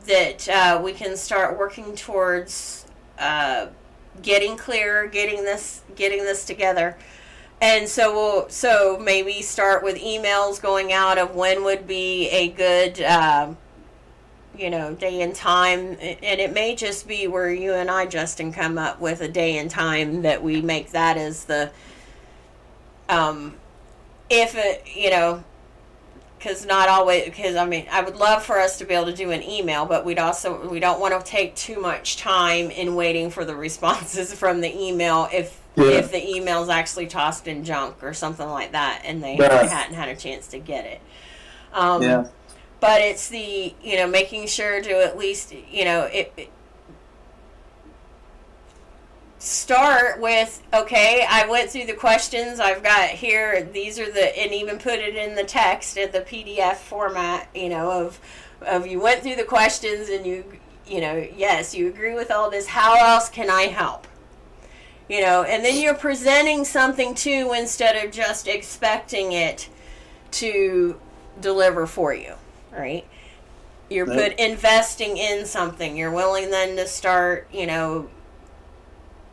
that we can start working towards getting clearer, getting this together. And so so maybe start with emails going out of when would be a good day and time, and it may just be where you and I, Justin, come up with a day and time that we make that as the if it because not always, because I would love for us to be able to do an email, but we don't want to take too much time in waiting for the responses from the email if the email's actually tossed in junk or something like that and they hadn't had a chance to get it. But it's the making sure to at least start with, okay, I went through the questions, I've got here, these are and even put it in the text in the PDF format, of you went through the questions and yes, you agree with all this, how else can I help? And then you're presenting something too, instead of just expecting it to deliver for you, right? You're investing in something. You're willing then to start,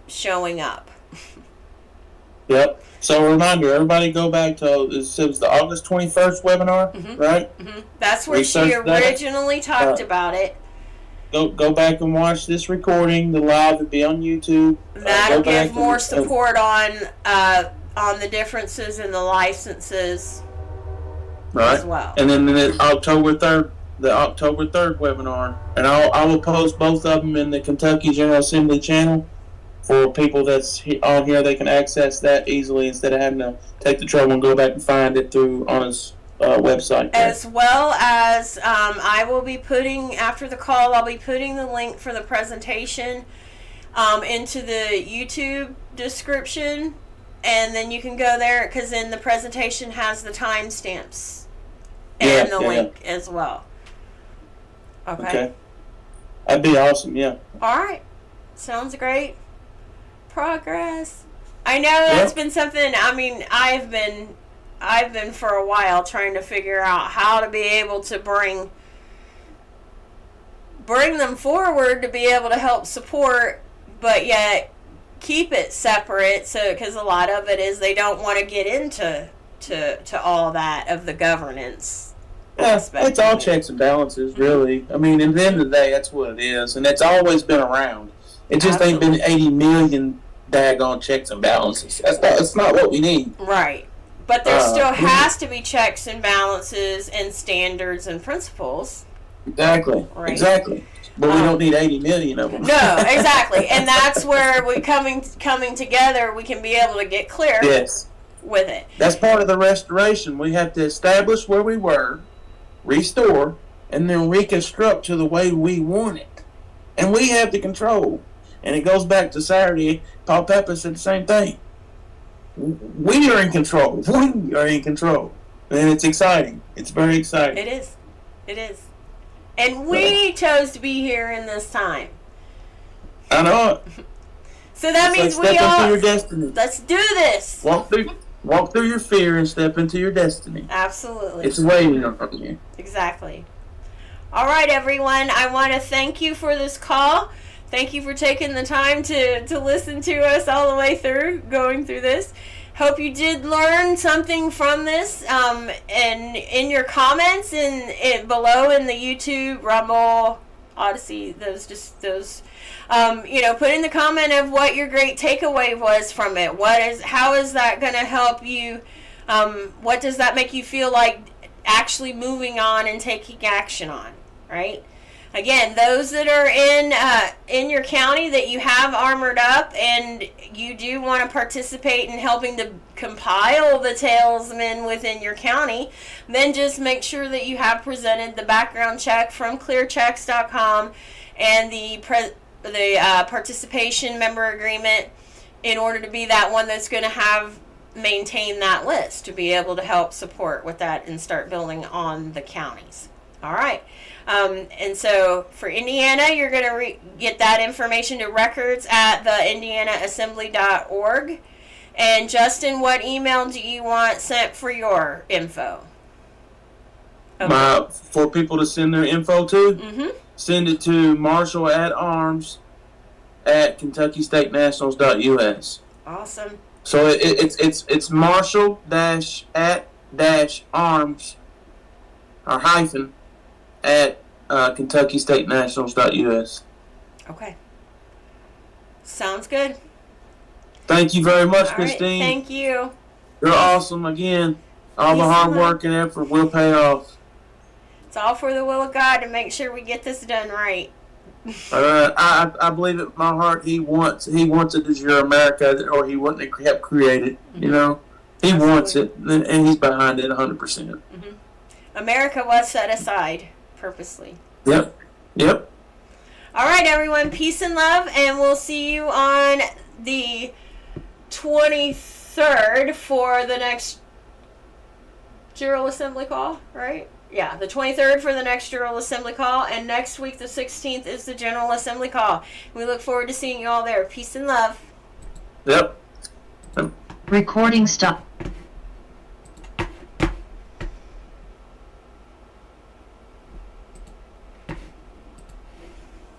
showing up. Yep. So a reminder, everybody go back to, it was the August 21st webinar, mm-hmm. right? Mm-hmm. That's where she originally talked about it. Go back and watch this recording. The live will be on YouTube. That'll give more support on on the differences in the licenses Right. as well. And then the October 3rd webinar, and I will post both of them in the Kentucky General Assembly channel for people that's on here. They can access that easily instead of having to take the trouble and go back and find it through on his website. As well as I will be putting, after the call, I'll be putting the link for the presentation into the YouTube description, and then you can go there, because then the presentation has the timestamps and the link as well. Okay. That'd be awesome, yeah. All right. Sounds great. Progress. I know that's been something, I mean, I've been for a while trying to figure out how to be able to bring them forward to be able to help support, but yet keep it separate. So, because a lot of it is they don't want to get into all that of the governance. Yeah, it's all checks and balances, really. I mean, at the end of the day, that's what it is, and it's always been around. It just ain't been 80 million daggone checks and balances. That's not what we need. Right. But there still has to be checks and balances and standards and principles. Exactly. Right. Exactly. But we don't need 80 million of them. No, exactly. And that's where we coming together, we can be able to get clear with it. That's part of the restoration. We have to establish where we were, restore, and then reconstruct to the way we want it. And we have the control. And it goes back to Saturday. Paul Pepper said the same thing. We are in control. We are in control. And it's exciting. It's very exciting. It is. It is. And we chose to be here in this time. I know it. So that means step we all... into your destiny. Let's do this. Walk through your fear and step into your destiny. Absolutely. It's waiting on you. Exactly. All right, everyone. I want to thank you for this call. Thank you for taking the time to listen to us all the way through, going through this. Hope you did learn something from this. And in your comments below in the YouTube, Rumble, Odyssey, those put in the comment of what your great takeaway was from it. How is that going to help you? What does that make you feel like actually moving on and taking action on, right? Again, those that are in your county that you have armored up and you do want to participate in helping to compile the talesmen within your county, then just make sure that you have presented the background check from clearchecks.com and the participation member agreement in order to be that one that's going to maintain that list to be able to help support with that and start building on the counties. All right. And so for Indiana, you're going to get that information to records at the indianaassembly.org. And Justin, what email do you want sent for your info? Okay. For people to send their info to, send it to marshall@arms@kentuckystatenationals.us. Awesome. So it's marshall -@arms or hyphen at kentuckystatenationals.us. Okay. Sounds good. Thank you very much, All Christine. Right, thank you. You're awesome again. All the hard work and effort will pay off. It's all for the will of God to make sure we get this done right. I believe it in my heart. He wants it as your America, or he wouldn't have helped create it. You know, he wants it, and he's behind it 100%. America was set aside purposely. Yep. All right, everyone. Peace and love, and we'll see you on the 23rd for the next Jural Assembly call, right? Yeah, the 23rd for the next Jural Assembly call, and next week, the 16th, is the General Assembly call. We look forward to seeing you all there. Peace and love. Yep. Recording stop.